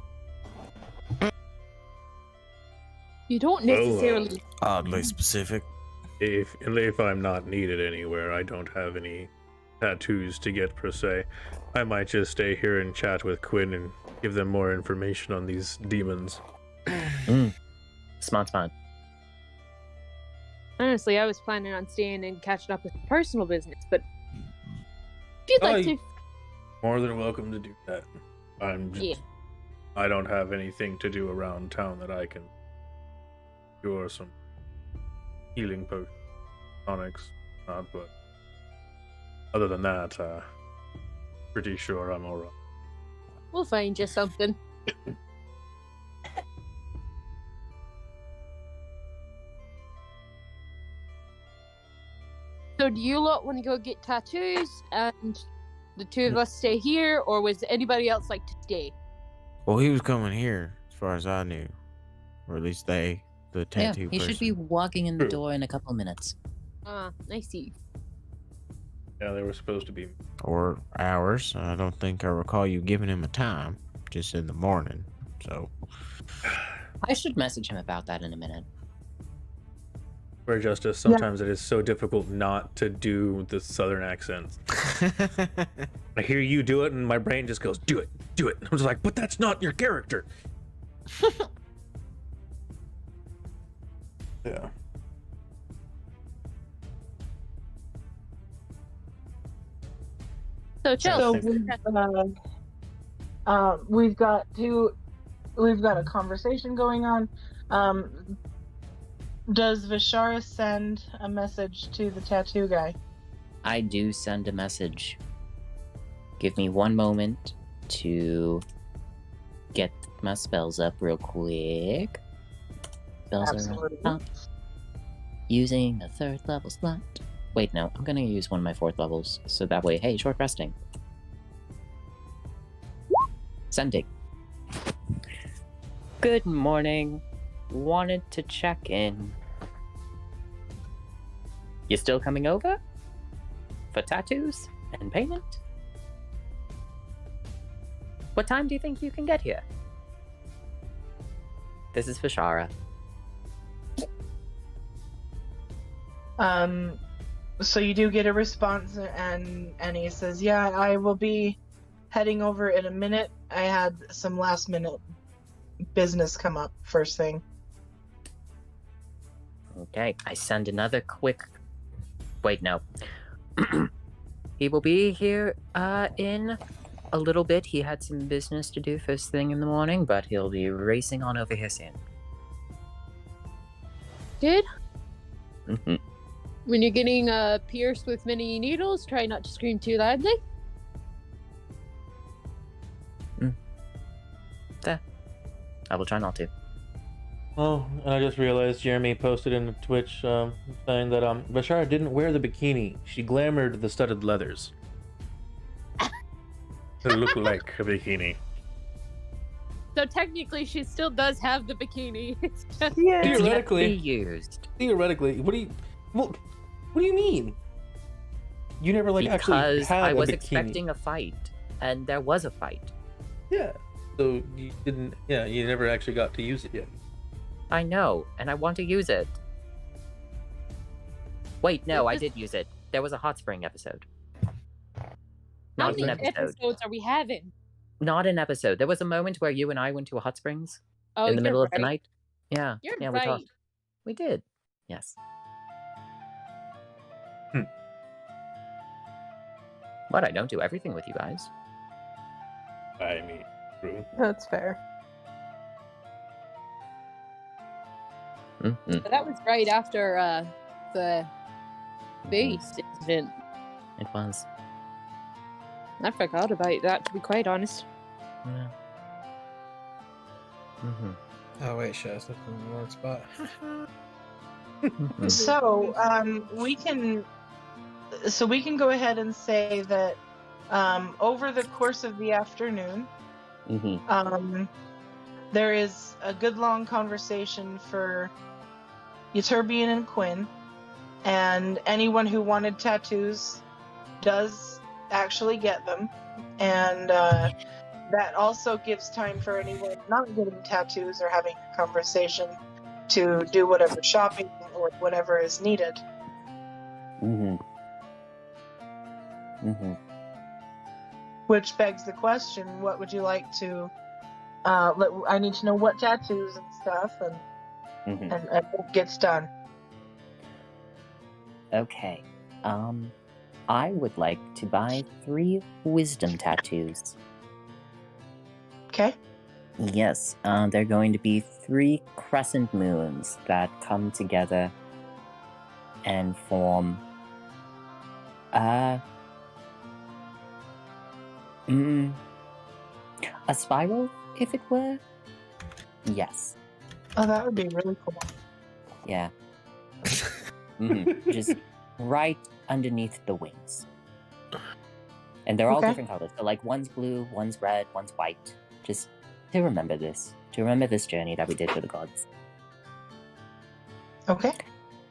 You don't Well, necessarily. Oddly specific. If I'm not needed anywhere, I don't have any tattoos to get per se. I might just stay here and chat with Quinn and give them more information on these demons. Smart. Honestly, I was planning on staying and catching up with personal business, but if you'd like Oh, to. More than welcome to do that. I don't have anything to do around town that I can cure some healing potions, tonics, not, but other than that, pretty sure I'm alright. We'll find you something. So do you lot want to go get tattoos and the two of us stay here, or was anybody else like to stay? Well, he was coming here, as far as I knew. or at least the Yeah, tattoo he person. should be walking in the True. door in a couple minutes. I see. Yeah, they were supposed to be. Or hours. I don't think I recall you giving him a time, just in the morning. So I should message him about that in a minute. For Justice, sometimes it is so difficult not to do the southern accents. I hear you do it, and my brain just goes, do it, do it. I'm just like, but that's not your character. Yeah. So chill. So we've got a conversation going on. Does Vishara send a message to the tattoo guy? I do send a message. Give me one moment to get my spells up real quick. Spells Absolutely. are up. Using a 3rd level slot. Wait, no, I'm gonna use one of my 4th levels, so that way, hey, short resting. Sending. Good morning. Wanted to check in. You still coming over? For tattoos and payment? What time do you think you can get here? This is Vishara. So you do get a response, and he says, "Yeah, I will be heading over in a minute. I had some last minute business come up first thing." Okay, I send another quick... Wait, no. He will be here in a little bit. He had some business to do first thing in the morning, but he'll be racing on over here soon. Good. Mm-hmm. When you're getting pierced with many needles, try not to scream too loudly. I will try not to. Oh, and I just realized Jeremy posted in Twitch saying that Bashara didn't wear the bikini. She glamored the studded leathers. It looked like a bikini. So technically, she still does have the bikini. It's just Yeah. It's yet to be Theoretically, used. what do you mean? You never actually Because had I a was bikini. expecting a fight, and there was a fight. Yeah. So you didn't. Yeah, you never actually got to use it yet. I know, and I want to use it. Wait, no, I did use it. There was a hot spring episode. how Not many an episode. episodes are we having? Not an episode. There was a moment where you and I went to a hot springs Oh, in the middle you're of the right. night. Yeah, You're yeah, right. we talked. We did. Yes. But I don't do everything with you guys. I mean, true. That's fair. Mm-hmm. That was right after the base incident. It was. I forgot about that, to be quite honest. Yeah. Mm-hmm. Oh wait, shit, I was looking in the wrong spot. Mm-hmm. So we can go ahead and say that over the course of the afternoon, Mm-hmm. there is a good long conversation for Euterbian and Quinn, and anyone who wanted tattoos does actually get them, and that also gives time for anyone not getting tattoos or having a conversation to do whatever shopping or whatever is needed. Mm-hmm. Mm-hmm. Which begs the question: what would you like to? I need to know what tattoos and stuff, Mm-hmm. and what gets done. Okay. I would like to buy 3 wisdom tattoos. Okay. Yes, they're going to be 3 crescent moons that come together and form a spiral, if it were. Yes. Oh, that would be really cool. Yeah. Just right underneath the wings. And they're all Okay. different colors. So like one's blue, one's red, one's white. Just to remember this. To remember this journey that we did for the gods. Okay.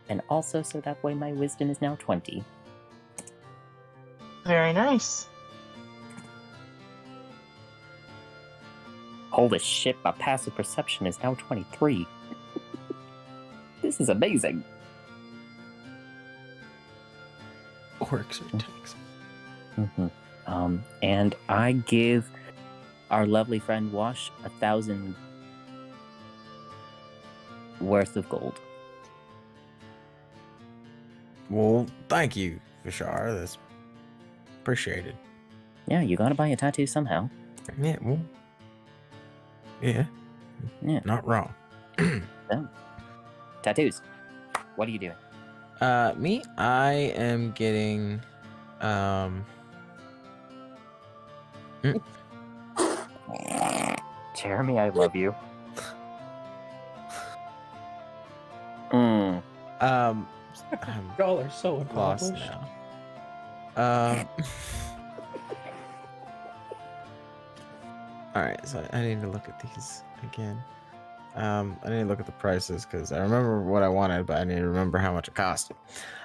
And also so that way my wisdom is now 20. Very nice. Holy shit, my passive perception is now 23. This is amazing. Orcs are tanks. And I give our lovely friend Wash 1,000 worth of gold. Well, thank you, Vishar. That's appreciated. Yeah, you gotta buy a tattoo somehow. Yeah, well, yeah, not wrong. So, tattoos. What are you doing? Me, I am getting, Jeremy, I love you. I'm Y'all are so lost accomplished. now. All right, so I need to look at these again. I need to look at the prices because I remember what I wanted, but I need to remember how much it cost.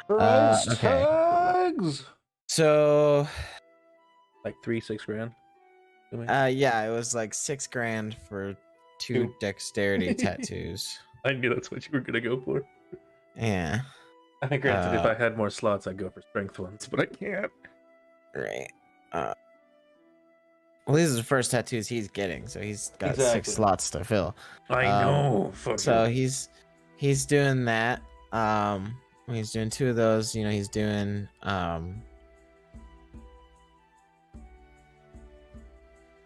Price Okay. tags! So, Like 6 grand. yeah, it was like $6,000 for 2 Two. dexterity tattoos. I knew that's what you were gonna go for. Yeah, I think granted, if I had more slots, I'd go for strength ones, but I can't. right. Well, these are the first tattoos he's getting, so he's got 6 Exactly. slots to fill. I know. Fuck So you. he's doing that. He's doing 2 of those. You know, he's doing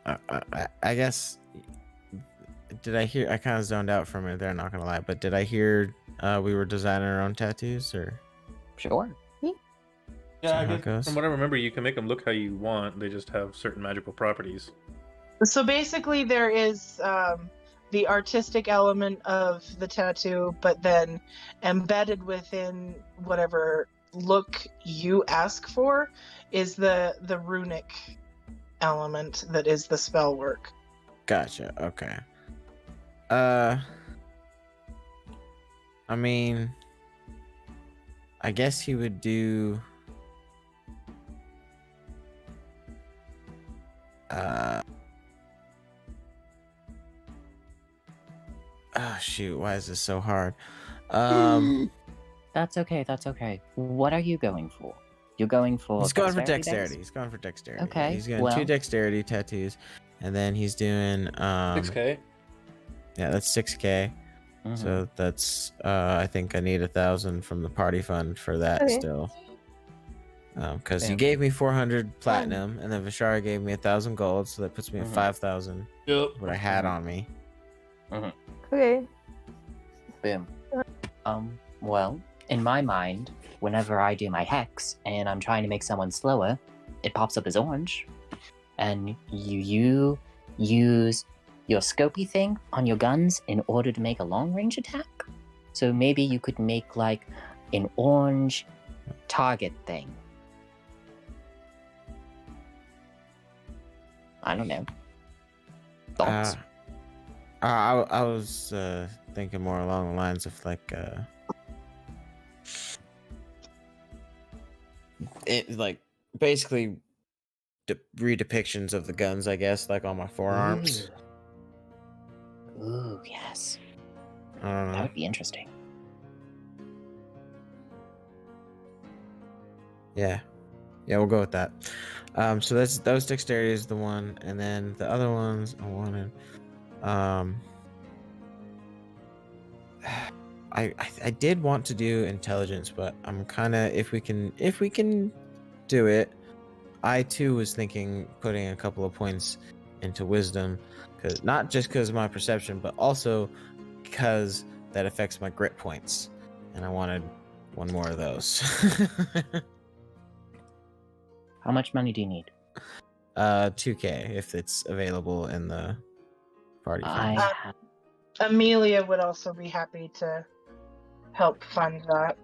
I guess. Did I hear? I kind of zoned out from it there. Not gonna lie, but did I hear we were designing our own tattoos or? Sure. Yeah, I how it guess, goes? from what I remember, you can make them look how you want. They just have certain magical properties. So basically, there is the artistic element of the tattoo, but then embedded within whatever look you ask for is the runic element that is the spell work. Gotcha. Okay. I mean, I guess he would do. Oh shoot! Why is this so hard? That's okay, that's okay. What are you going for? You're going for He's going for dexterity dexterity. base? He's going for dexterity. Okay, He's doing well- 2 dexterity tattoos, and then he's doing 6K. Yeah, that's 6K. Mhm. So that's I think I need 1,000 from the party fund for that Okay. still. Because he Damn. gave me 400 platinum, and then Vishara gave me 1,000 gold, so that puts me at Mhm. 5,000. Yep. What I had on me. Okay. Boom. Well, in my mind, whenever I do my hex and I'm trying to make someone slower, it pops up as orange. And you use your scopy thing on your guns in order to make a long range attack. So maybe you could make like an orange target thing. I don't know. Thoughts? I was thinking more along the lines of like it like basically redepictions of the guns, I guess, like on my forearms. Ooh, yes. I don't That know. would be interesting. Yeah, we'll go with that. So those dexterity is the one, and then the other ones I wanted. I did want to do intelligence, but I'm kind of if we can do it. I too was thinking putting a couple of points into wisdom, because not just because of my perception, but also because that affects my grit points, and I wanted one more of those. How much money do you need? 2K if it's available in the party fund. I have Amelia would also be happy to help fund that.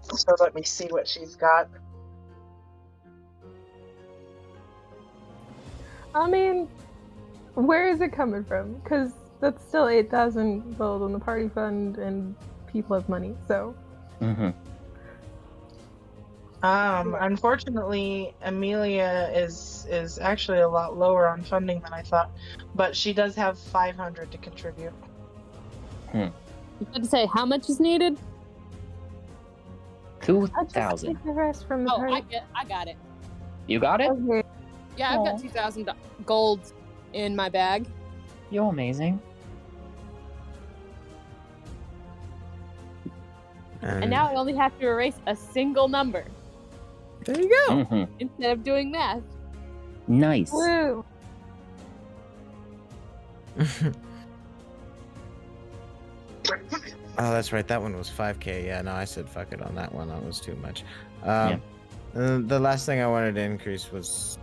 So let me see what she's got. I mean, where is it coming from? Because That's still 8,000 gold on the party fund, and people have money, so. Mm-hmm. Unfortunately, Amelia is actually a lot lower on funding than I thought, but she does have 500 to contribute. You had to say how much is needed? I'll just 2,000. take the rest from the Oh, party. I got it. You got it? Okay. Yeah, I've got 2,000 gold in my bag. You're amazing. And now I only have to erase a single number There you go. Mm-hmm. instead of doing math. Nice. Woo! Oh, that's right. That one was 5K. Yeah, no, I said fuck it on that one. That was too much. The last thing I wanted to increase was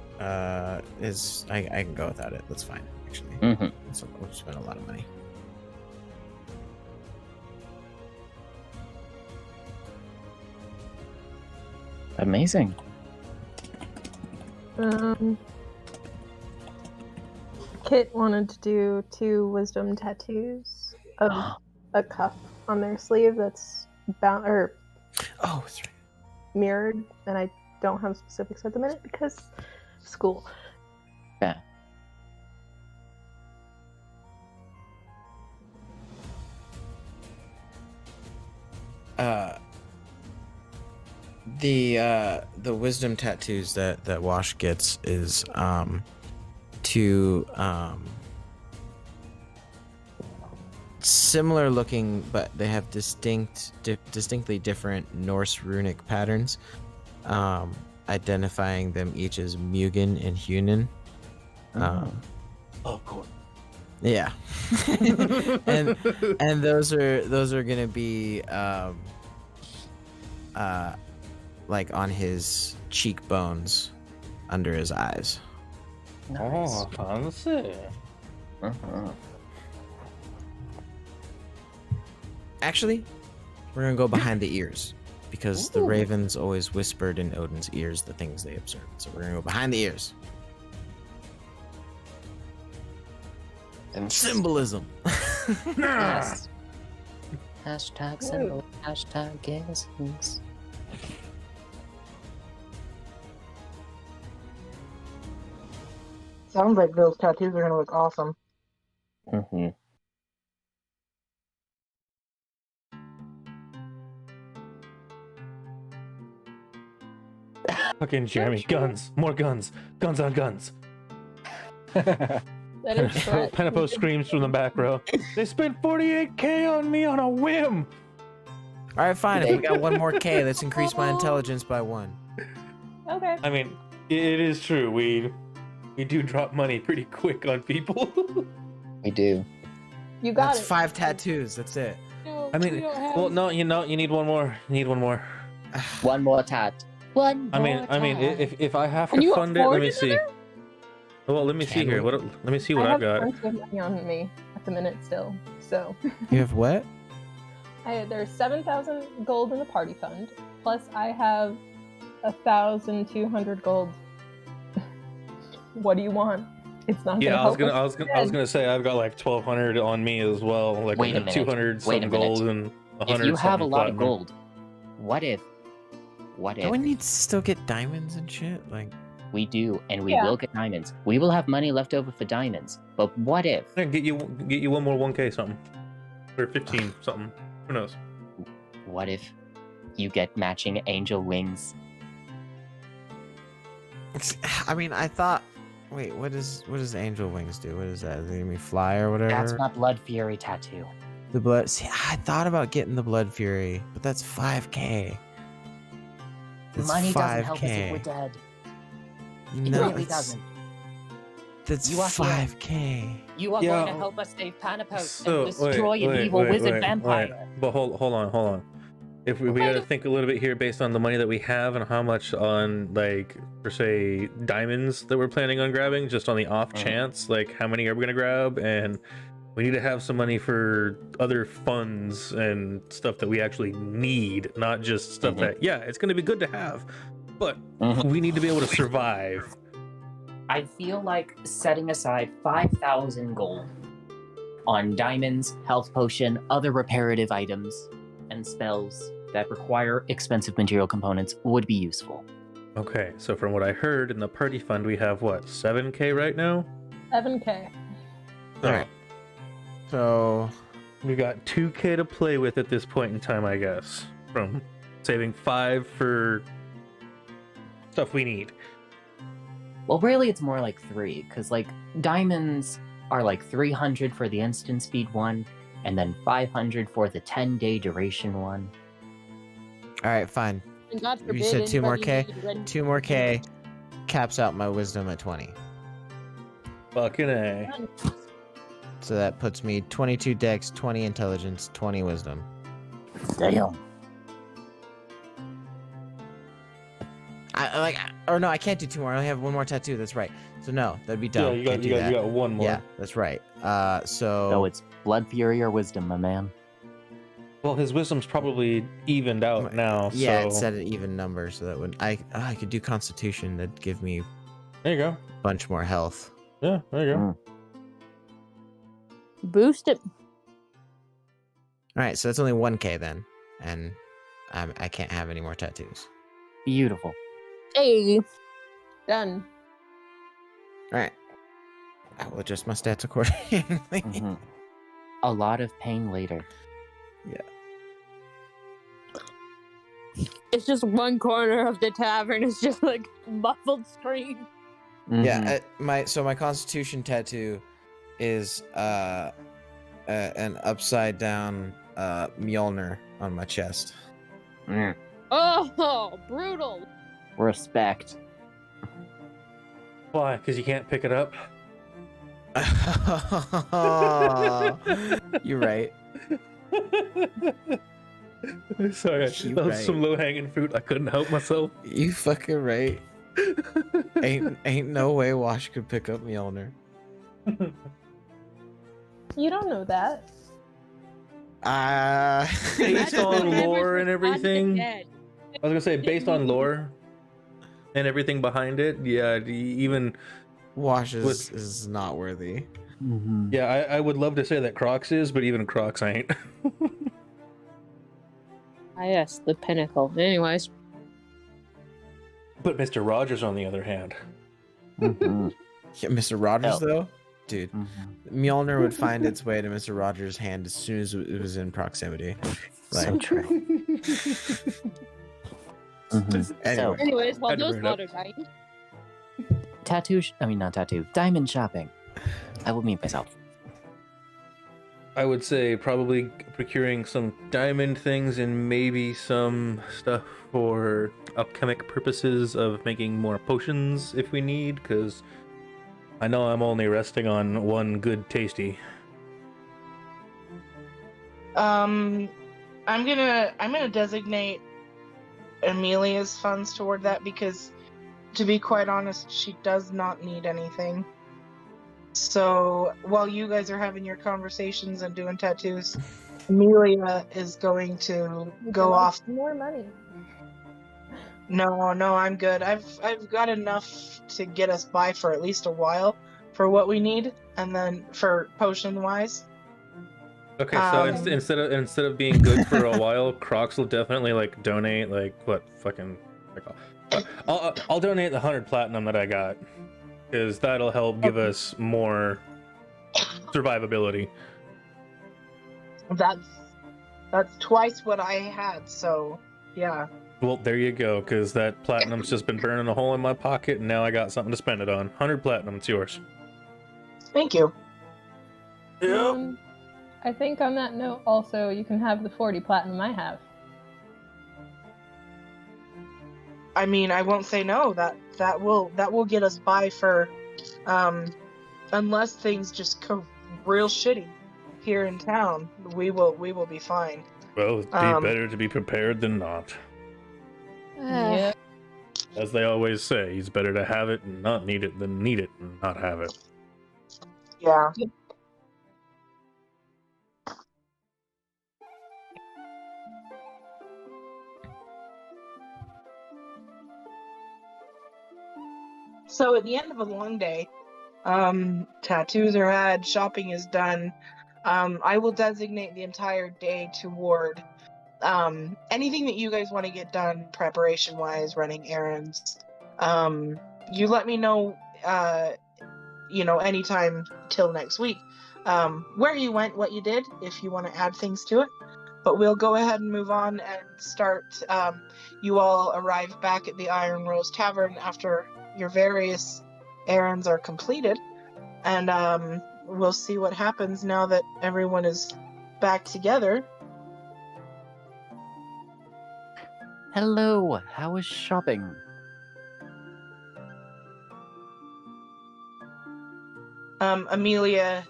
is I can go without it. That's fine, actually. Mm-hmm. So we've spent a lot of money. Amazing. Kit wanted to do 2 wisdom tattoos of a cup on their sleeve that's bound or Oh, that's right. mirrored, and I don't have specifics at the minute because school. Yeah. The wisdom tattoos that Wash gets is to similar looking, but they have distinctly different Norse runic patterns, identifying them each as Mugen and Hunan. Of course. Yeah, and those are gonna be like on his cheekbones, under his eyes. Nice. Oh, fancy. Uh-huh. Actually, we're gonna go behind the ears because the Ooh. ravens always whispered in Odin's ears the things they observed. So we're gonna go behind the ears. And Symbolism. yes. Hashtag symbol. Hashtag yes. Sounds like those tattoos are gonna look awesome. Mm-hmm. Fucking Jeremy, guns, more guns, guns on guns. That is correct. Penepo screams from the back row. They spent 48K on me on a whim. All right, fine. If we got one more K, let's increase my intelligence by 1. Okay. I mean, it is true. We do drop money pretty quick on people. We do. You got That's it. 5 tattoos. That's it. No, I mean, we don't have- well, no, you need one more. You need one more. One more tat. One I more mean, tat. if I have Can to you fund it, let afford me another? see. Well, let me see Can here. we? Let me see what I I've have got. plenty of money on me at the minute still, so. You have what? There's 7,000 gold in the party fund, plus I have 1,200 gold. What do you want? It's not Yeah, gonna I was help gonna, us I was gonna say I've got like 1,200 on me as well, like Wait a minute. 200 Wait a some minute. gold and 100 If you have a something lot of platinum. gold, what if Don't we need to still get diamonds and shit? Like, we do, and we Yeah. will get diamonds? We will have money left over for diamonds. But what if? Yeah, get you one more 1K something, or 15 something. Who knows? What if you get matching angel wings? I mean, I thought. Wait, what does angel wings do? What is that? Does it make me fly or whatever? That's my blood fury tattoo. The blood. See, I thought about getting the blood fury, but that's 5K. That's Money doesn't help us if 5K. we're dead. It No, really it's- doesn't. That's You are here. 5K. You are Yeah. going to help us save Panapos So, and destroy an evil wizard vampire. But hold on. If we gotta think a little bit here based on the money that we have and how much on, like, per se, diamonds that we're planning on grabbing, just on the off chance, like, how many are we gonna grab? And we need to have some money for other funds and stuff that we actually need, not just stuff that, yeah, it's gonna be good to have, but we need to be able to survive. I feel like setting aside 5,000 gold on diamonds, health potion, other reparative items, and spells that require expensive material components would be useful. Okay, so from what I heard in the party fund, we have what, 7K right now? 7K. So Alright. So we've got 2K to play with at this point in time, I guess. From saving 5 for stuff we need. Well, really, it's more like 3, because like diamonds are like 300 for the instant speed one, and then 500 for the 10-day duration one. alright, fine. And God forbid You said 2 more K? anybody read- 2 more K caps out my wisdom at 20. Fucking A. So that puts me 22 dex, 20 intelligence, 20 wisdom. Damn. I can't do 2 more. I only have 1 more tattoo. That's right. So no, that'd be dumb. Yeah, you Can't do got that. one more. Yeah, that's right. So So it's blood fury or wisdom, my man. Well, his wisdom's probably evened out now. yeah, so... it said an even number, so that would I could do Constitution. That'd give me There you go. a bunch more health. Yeah, there you go. Mm. Boost it. All right, so that's only 1K then, and I can't have any more tattoos. Beautiful. Hey. Done. All right, I will adjust my stats accordingly. Mhm. A lot of pain later. It's just one corner of the tavern. It's just like muffled scream. Mhm. Yeah, my Constitution tattoo is an upside down Mjolnir on my chest. Mm. Oh, brutal. Respect. Why? Because you can't pick it up? You're right. Sorry, You that was right. some low-hanging fruit. I couldn't help myself. You fucking right. Ain't no way Wash could pick up Mjolnir. You don't know that. Based on lore and everything. Dead. I was gonna say, based on lore and everything behind it, yeah, even Wash is not worthy. Mhm. yeah, I would love to say that Crocs is, but even Crocs ain't. Ah, yes, the pinnacle. Anyways. But Mr. Rogers, on the other hand, Mhm. Yeah, Mr. Rogers Oh. though, dude, Mhm. Mjolnir would find its way to Mr. Rogers' hand as soon as it was in proximity. So Like, true. Mhm. Anyway. Anyways, while Had to those bring it up. blood are dying. Not tattoo. Diamond shopping. I will meet myself. I would say probably procuring some diamond things and maybe some stuff for alchemic purposes of making more potions if we need, because I know I'm only resting on one good tasty. I'm gonna designate Amelia's funds toward that because, to be quite honest, she does not need anything. So while you guys are having your conversations and doing tattoos, Amelia is going to go off. More money. No, I'm good. I've got enough to get us by for at least a while for what we need, and then for potion wise. Okay, so Um, instead of being good for a while, Crocs will definitely like donate like what fucking. I'll donate the 100 platinum that I got, because that'll help give us more survivability. That's twice what I had. So yeah. Well, there you go, because that platinum's just been burning a hole in my pocket, and now I got something to spend it on. 100 platinum, it's yours. Thank you. I think on that note, also, you can have the 40 platinum I have. I mean, I won't say no. That will get us by for, unless things just go real shitty here in town. We will be fine. Well, it'd be better to be prepared than not. Yeah. As they always say, it's better to have it and not need it than need it and not have it. Yeah. So at the end of a long day, tattoos are had, shopping is done. I will designate the entire day toward anything that you guys want to get done preparation wise, running errands. You let me know, anytime till next week, where you went, what you did, if you want to add things to it. But we'll go ahead and move on and start. You all arrive back at the Iron Rose Tavern after your various errands are completed, and we'll see what happens now that everyone is back together. Hello, how was shopping? Amelia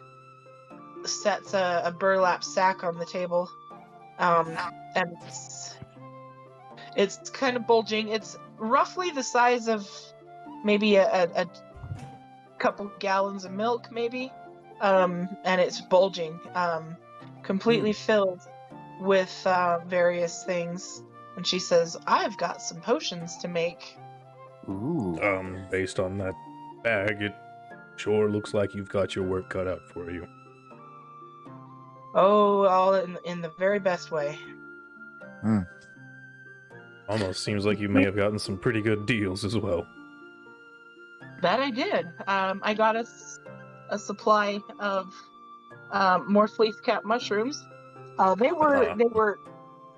sets a burlap sack on the table, and it's kind of bulging. It's roughly the size of maybe a couple gallons of milk, maybe, and it's bulging, completely filled with various things. And she says, "I've got some potions to make." Ooh. Based on that bag, it sure looks like you've got your work cut out for you. Oh, all in the very best way. Almost seems like you may have gotten some pretty good deals as well. That I did. I got us a supply of more fleece cap mushrooms. They were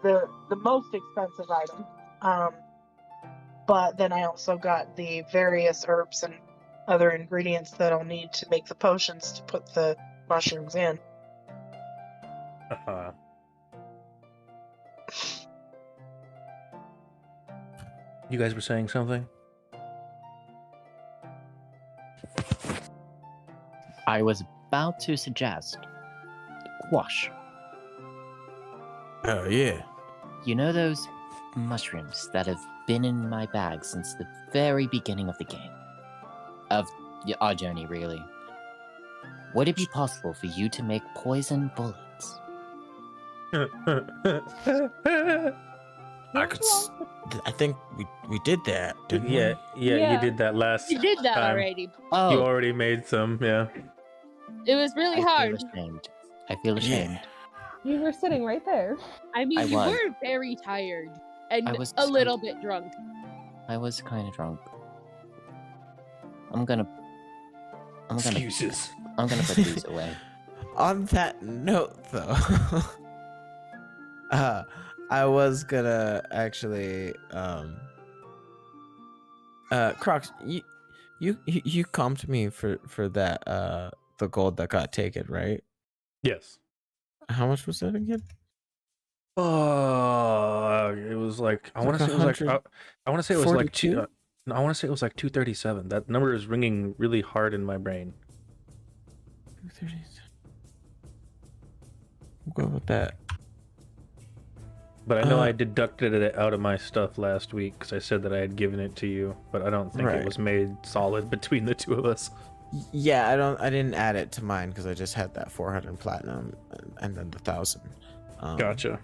the most expensive item. But then I also got the various herbs and other ingredients that I'll need to make the potions to put the mushrooms in. You guys were saying something? I was about to suggest Quash. Oh, yeah. You know those mushrooms that have been in my bag since the very beginning of the game? Of our journey, really. Would it be possible for you to make poison bullets? I think we did that, didn't we? Yeah, Yeah. you did that last You did that time. already. Oh, You already made some, yeah. It was really hard. I feel ashamed. You were sitting right there. I mean, I you was. were very tired and I was a so- little bit drunk. I was kind of drunk. I'm gonna Excuses. put these away. On that note, though, I was gonna actually, Crocs, you comped me for that, the gold that got taken, right? Yes. How much was that again? It was like I want to say it was like I want to say it was like 42? I want to say it was like 237. That number is ringing really hard in my brain. 230. We'll go with that. But I know I deducted it out of my stuff last week because I said that I had given it to you, but I don't think Right. it was made solid between the two of us. Yeah, I didn't add it to mine because I just had that 400 platinum and then the 1,000. Gotcha.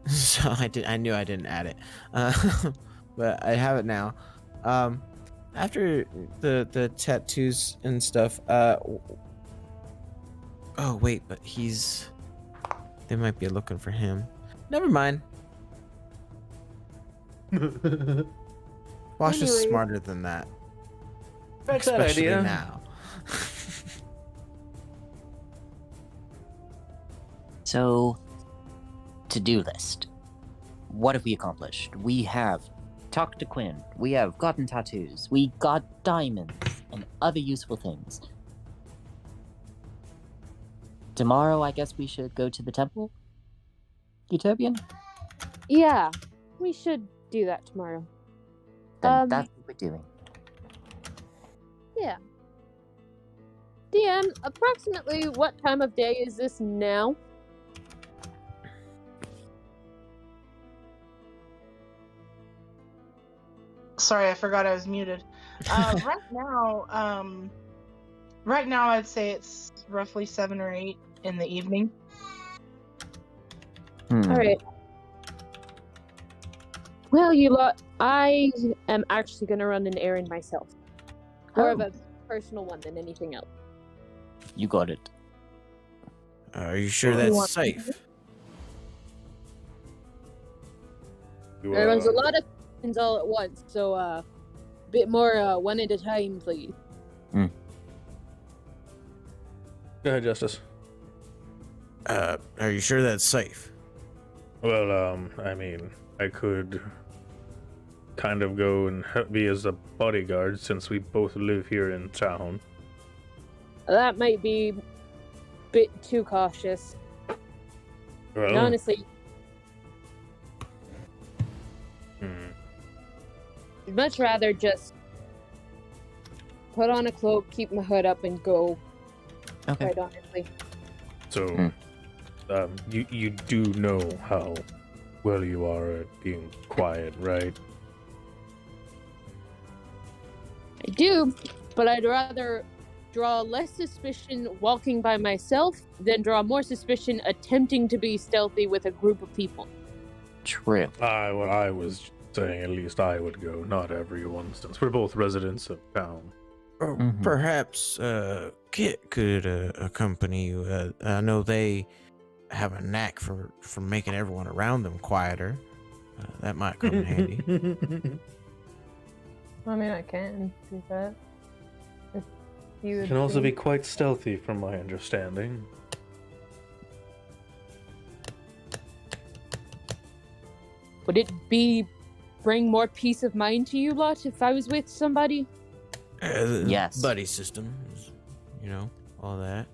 So I knew I didn't add it, but I have it now. After the tattoos and stuff. Oh wait, but they might be looking for him. Never mind. Wash is Anyway. smarter than that. That's that Especially idea. now. So, to-do list. What have we accomplished? We have talked to Quinn. We have gotten tattoos. We got diamonds and other useful things. Tomorrow, I guess we should go to the temple? Utopian? Yeah, we should do that tomorrow. Then that's what we're doing. Yeah. DM, approximately what time of day is this now? Sorry, I forgot I was muted. Right now, I'd say it's roughly 7 or 8 in the evening. Hmm. All right. Well, you lot, I am actually going to run an errand myself. More of Oh. a personal one than anything else. You got it. Are you sure You that's want- safe? There was a lot of questions all at once, so a bit more one at a time, please. Go ahead, Justice. Are you sure that's safe? Well, I mean, I could kind of go and be as a bodyguard since we both live here in town. That might be a bit too cautious. Well, And honestly, I'd much rather just put on a cloak, keep my hood up, and go. Okay. Quite honestly. So, you do know how well you are at being quiet, right? I do, but I'd rather draw less suspicion walking by myself than draw more suspicion attempting to be stealthy with a group of people. True. I was saying at least I would go, not everyone, since we're both residents of town. Or Mhm. perhaps Kit could accompany you. I know they have a knack for making everyone around them quieter. That might come in handy. I mean, I can do that. If you would Can also be think- quite stealthy, from my understanding. Would it bring more peace of mind to you lot if I was with somebody? Yes. Buddy system, all that.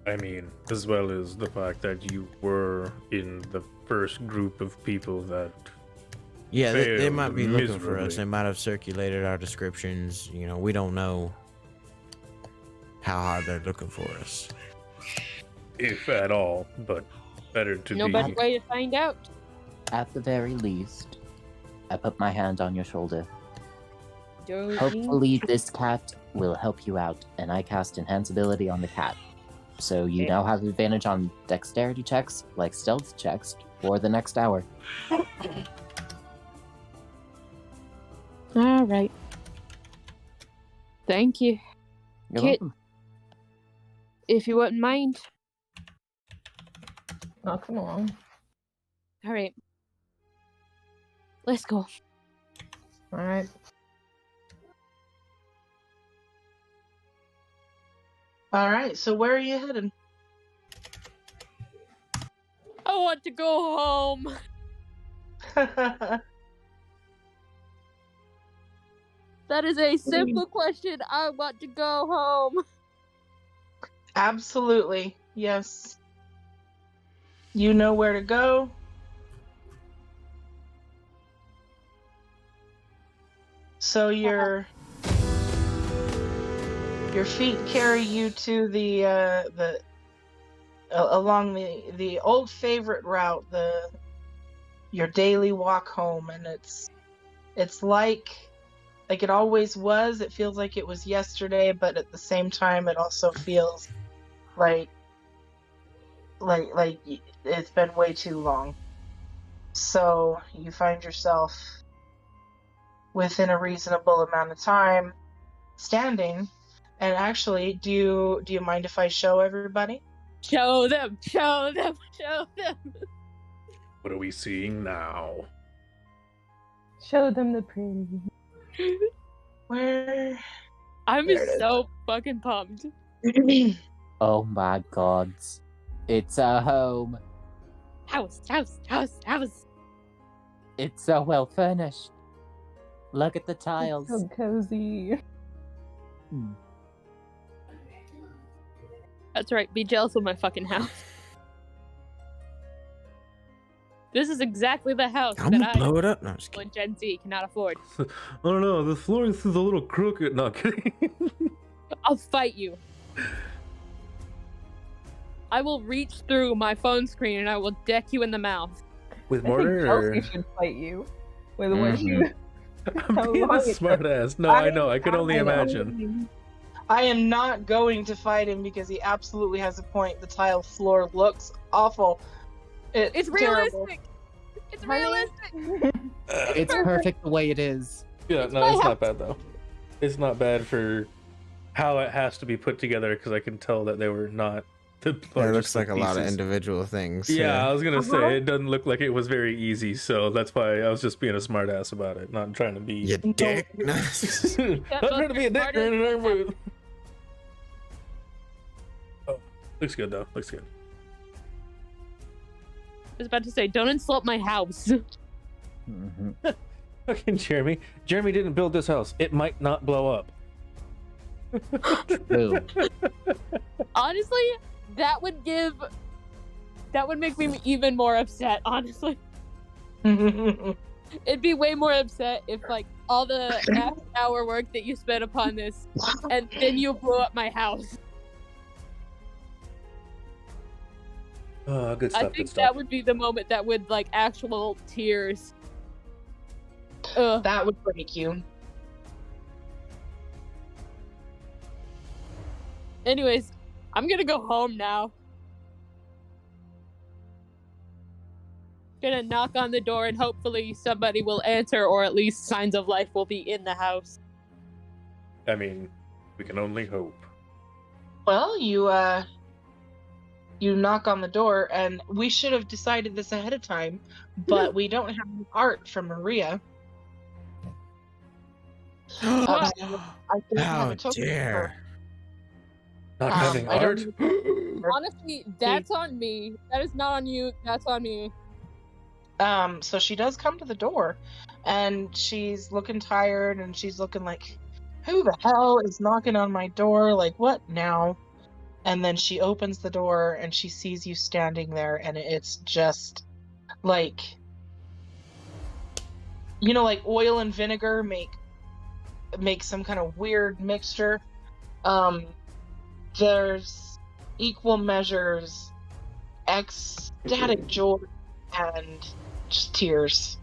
I mean, as well as the fact that you were in the first group of people that... Yeah, they failed might be looking for us. miserably. They might have circulated our descriptions. We don't know how hard they're looking for us. If at all, but better to No be... better way to find out. At the very least, I put my hand on your shoulder. Don't Hopefully this cat will help you out, and I cast Enhance ability on the cat. So you now have advantage on dexterity checks, like stealth checks, for the next hour. All right. Thank you. You're Kit. welcome. If you wouldn't mind. Oh, come on. All right. Let's go. All right. All right, so where are you headed? I want to go home. That is a simple question. I want to go home. Absolutely, yes. You know where to go. So your feet carry you to the along the old favorite route, your daily walk home, and it's like it always was. It feels like it was yesterday, but at the same time, it also feels like it's been way too long. So you find yourself within a reasonable amount of time standing. And actually, do you mind if I show everybody? Show them. Show them. Show them. What are we seeing now? Show them the pretty. Where? I'm There it is. so fucking pumped. Oh my gods. It's a home. House. It's so well furnished. Look at the tiles. So cozy. That's right. Be jealous of my fucking house. This is exactly the house I'm that gonna blow it up. No, I'm just kidding. when Gen Z cannot afford. I don't know, the floor is a little crooked. Not kidding. I'll fight you. I will reach through my phone screen and I will deck you in the mouth. With I think mortar or... Chelsea should fight you. With what you. I'm How being long a it smart ass. No, I know. I could only imagine. I am not going to fight him because he absolutely has a point. The tile floor looks awful. It's terrible. realistic. It's Honey. realistic. It's perfect the way it is. Yeah, no, my it's not bad though. It's not bad for how it has to be put together because I can tell that they were not The It largest looks like a lot of pieces. individual things. Yeah, I was gonna Uh-huh. say it doesn't look like it was very easy, so that's why I was just being a smartass about it, not trying to be. You dick. Not trying to be a dick. Oh, looks good though. Looks good. I was about to say, don't insult my house. Fucking Jeremy. Jeremy didn't build this house. It might not blow up. True. Honestly, that would make me even more upset, honestly. It'd be way more upset if, like, all the hour work that you spent upon this, and then you blew up my house. Oh, good stuff. I Good think stuff. that would be the moment that would, like, actual tears. Ugh. That would break you. Anyways, I'm gonna go home now. Gonna knock on the door and hopefully somebody will answer, or at least signs of life will be in the house. I mean, we can only hope. Well, you knock on the door, and we should have decided this ahead of time, but we don't have any art from Maria. I don't have How a token for dare. her. Not having I art? don't- Honestly, that's on me. That is not on you. That's on me. So she does come to the door, and she's looking tired, and she's looking like, who the hell is knocking on my door? Like, what now? And then she opens the door, and she sees you standing there, and it's just like, you know, like oil and vinegar make some kind of weird mixture. There's equal measures ecstatic joy and just tears,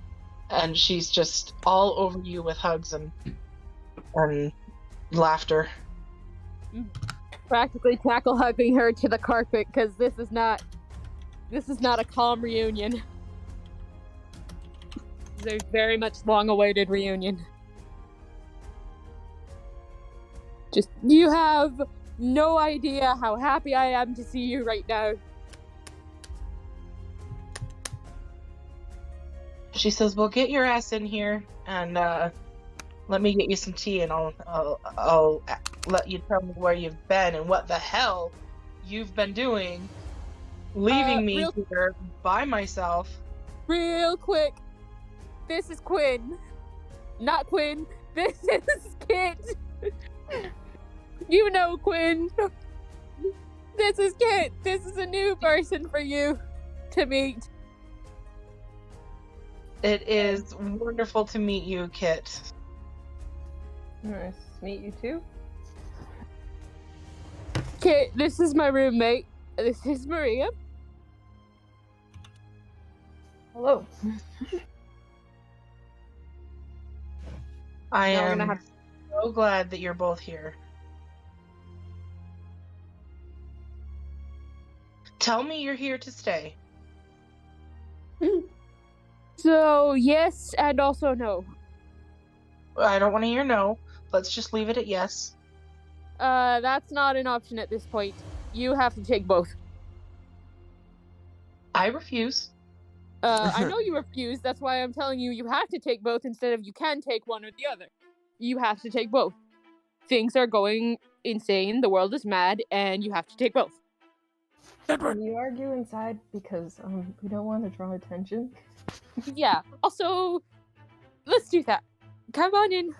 and she's just all over you with hugs and laughter. Practically tackle hugging her to the carpet because this is not a calm reunion. It's a very much long-awaited reunion. Just, you have no idea how happy I am to see you right now. She says, well, get your ass in here and let me get you some tea, and I'll let you tell me where you've been and what the hell you've been doing, leaving me here by myself. Real quick, this is Quinn. Not Quinn, this is Kit. You know Quinn. This is Kit. This is a new person for you to meet. It is wonderful to meet you, Kit. Nice to meet you too. Kit, this is my roommate. This is Maria. Hello. I Now we're am gonna have- so glad that you're both here. Tell me you're here to stay. So, yes and also no. I don't want to hear no. Let's just leave it at yes. That's not an option at this point. You have to take both. I refuse. I know you refuse. That's why I'm telling you have to take both instead of you can take one or the other. You have to take both. Things are going insane. The world is mad, and you have to take both. Can you argue inside because we don't want to draw attention? Yeah. Also, let's do that. Come on in.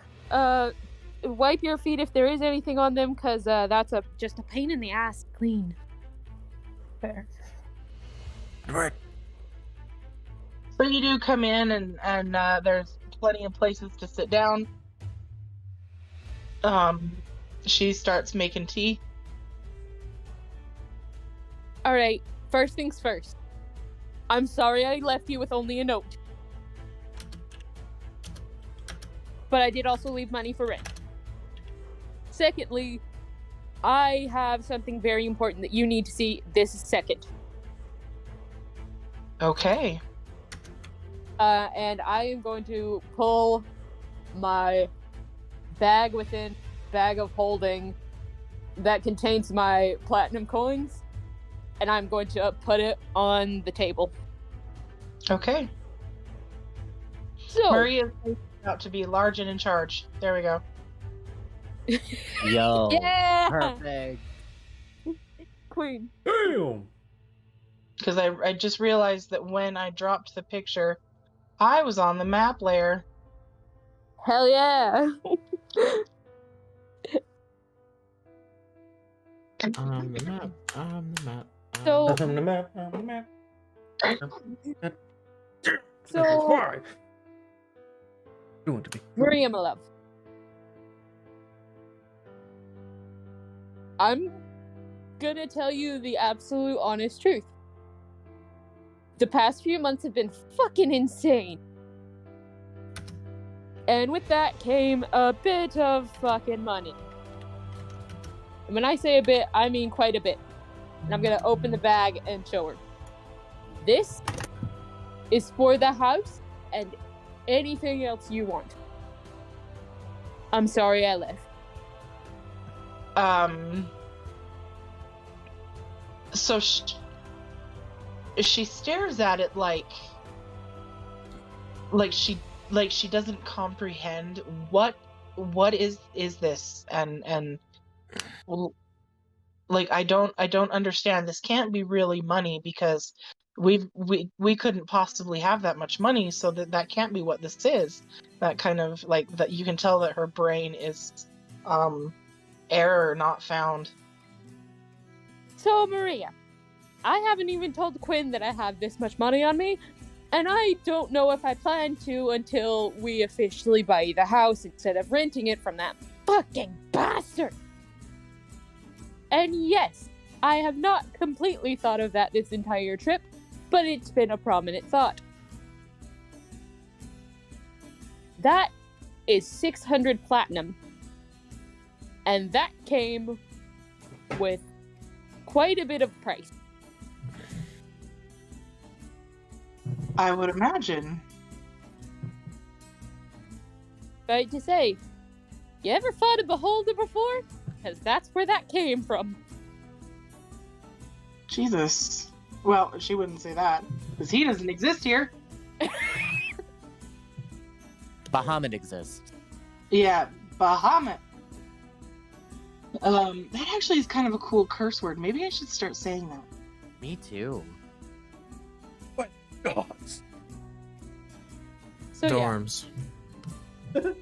Wipe your feet if there is anything on them, cause that's just a pain in the ass to clean. Fair. So you do come in, and there's plenty of places to sit down. She starts making tea. All right. First things first. I'm sorry I left you with only a note. But I did also leave money for rent. Secondly, I have something very important that you need to see this second. Okay. And I am going to pull my bag within bag of holding that contains my platinum coins and I'm going to put it on the table. Okay. So, Maria's out to be large and in charge. There we go. Yo. yeah, Perfect. Queen. Damn. Because I just realized that when I dropped the picture, I was on the map layer. Hell yeah. On the map. On the map. So- On the map. On the map. So, Why? Doing to me. Maria, my love. I'm gonna tell you the absolute honest truth. The past few months have been fucking insane. And with that came a bit of fucking money. And when I say a bit, I mean quite a bit. And I'm gonna open the bag and show her. This is for the house and anything else you want. I'm sorry I left. So she stares at it like she doesn't comprehend what is this, and well, like I don't understand. This can't be really money, because we couldn't possibly have that much money, so that can't be what this is. That kind of like that, you can tell that her brain is error not found. So, Maria, I haven't even told Quinn that I have this much money on me, and I don't know if I plan to until we officially buy the house instead of renting it from that fucking bastard. And yes, I have not completely thought of that this entire trip, but it's been a prominent thought. That is 600 platinum. And that came with quite a bit of price. I would imagine. Right to say, you ever fought a beholder before? Because that's where that came from. Jesus. Well, she wouldn't say that, because he doesn't exist here. Bahamut exists. Yeah, Bahamut. That actually is kind of a cool curse word. Maybe I should start saying that. Me too. Gods. So Dorms. yeah,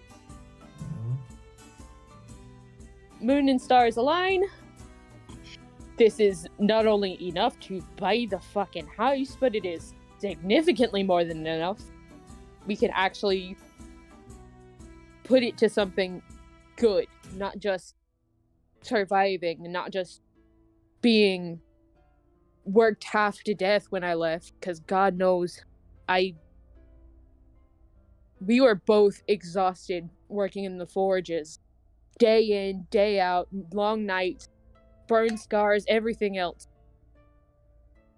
moon and stars align. This is not only enough to buy the fucking house, but it is significantly more than enough. We can actually put it to something good, not just surviving, and not just being worked half to death when I left, because God knows we were both exhausted working in the forges, day in, day out, long nights, burn scars, everything else.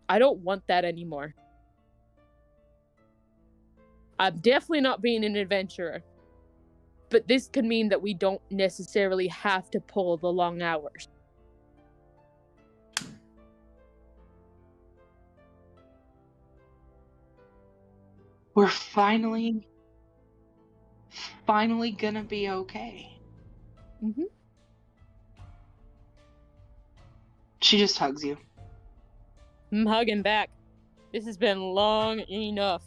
I don't want that anymore. I'm definitely not being an adventurer, but this could mean that we don't necessarily have to pull the long hours. We're finally gonna be okay. Mm-hmm. She just hugs you. I'm hugging back. This has been long enough.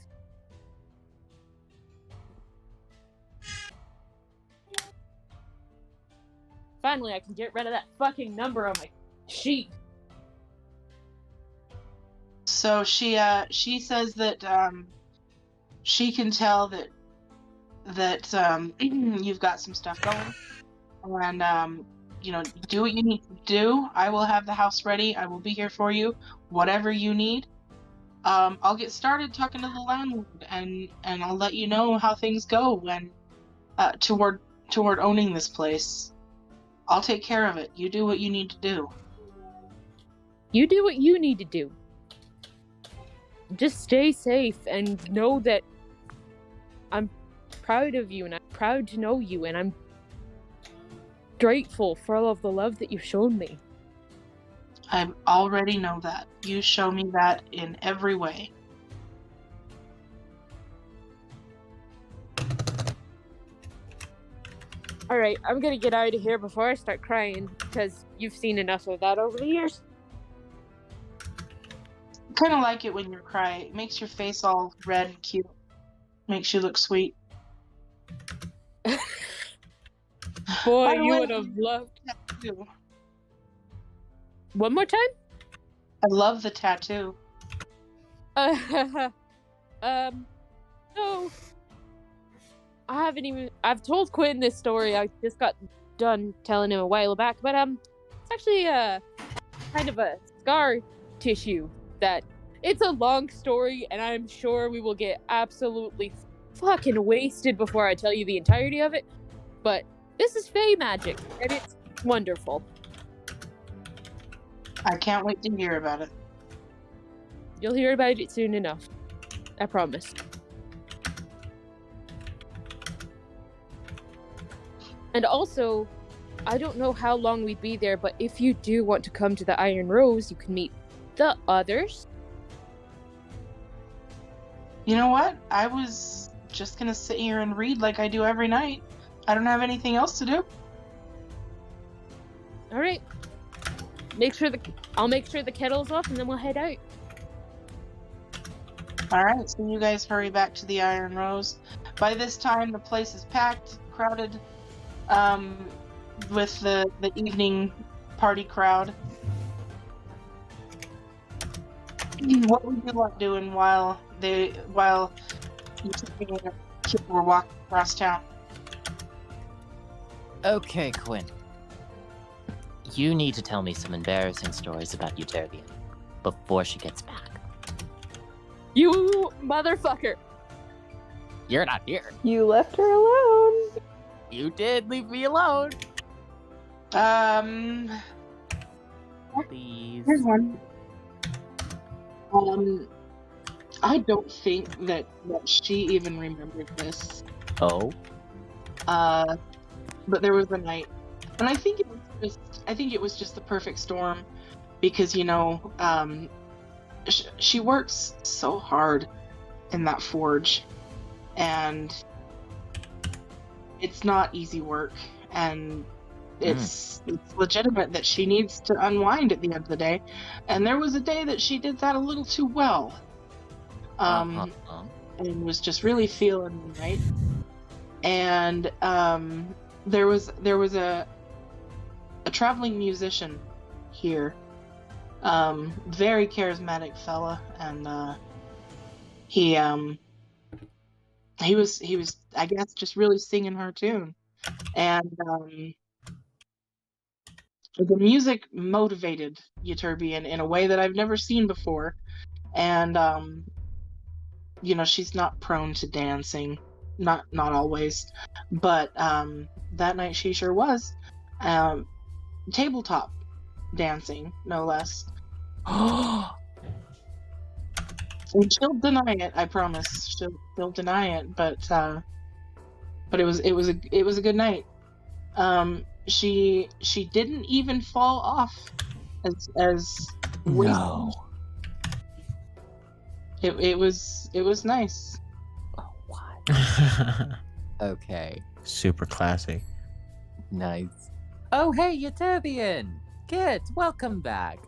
Finally, I can get rid of that fucking number on my sheet. So she says that she can tell that you've got some stuff going, and do what you need to do. I will have the house ready. I will be here for you, whatever you need. I'll get started talking to the landlord, and I'll let you know how things go when toward owning this place. I'll take care of it. You do what you need to do. You do what you need to do. Just stay safe and know that I'm proud of you and I'm proud to know you, and I'm grateful for all of the love that you've shown me. I already know that. You show me that in every way. Alright, I'm gonna get out of here before I start crying, because you've seen enough of that over the years. I kind of like it when you cry. It makes your face all red and cute. Makes you look sweet. Boy, By the you way, would have loved. tattoo. One more time? I love the tattoo. So I've told Quinn this story. I just got done telling him a while back, but it's actually kind of a scar tissue that it's a long story, and I'm sure we will get absolutely fucking wasted before I tell you the entirety of it. But this is Fey magic, and it's wonderful. I can't wait to hear about it. You'll hear about it soon enough. I promise. And also, I don't know how long we'd be there, but if you do want to come to the Iron Rose, you can meet the others. You know what? I was just gonna sit here and read like I do every night. I don't have anything else to do. All right. I'll make sure the kettle's off, and then we'll head out. All right, so you guys hurry back to the Iron Rose. By this time, the place is packed, crowded, with the evening party crowd. What would you like doing while you were walking across town? Okay, Quinn. You need to tell me some embarrassing stories about Euterbian before she gets back. You motherfucker! You're not here. You left her alone. You did leave me alone. Please. Here's one. I don't think that she even remembered this. Oh? But there was a night, and I think it was just the perfect storm, because she works so hard in that forge, and it's not easy work, and it's legitimate that she needs to unwind at the end of the day, and there was a day that she did that a little too well, and was just really feeling the night, and there was a traveling musician here, very charismatic fella, and he was I guess just really singing her tune, and the music motivated Euterbian in a way that I've never seen before, and she's not prone to dancing, not always, but that night she sure was, tabletop dancing, no less. And she'll deny it, I promise. She'll deny it, but it was a good night. She didn't even fall off as No. It was nice. Oh, what? Okay. Super classy. Nice. Oh, hey, Euterbian! Kids, welcome back.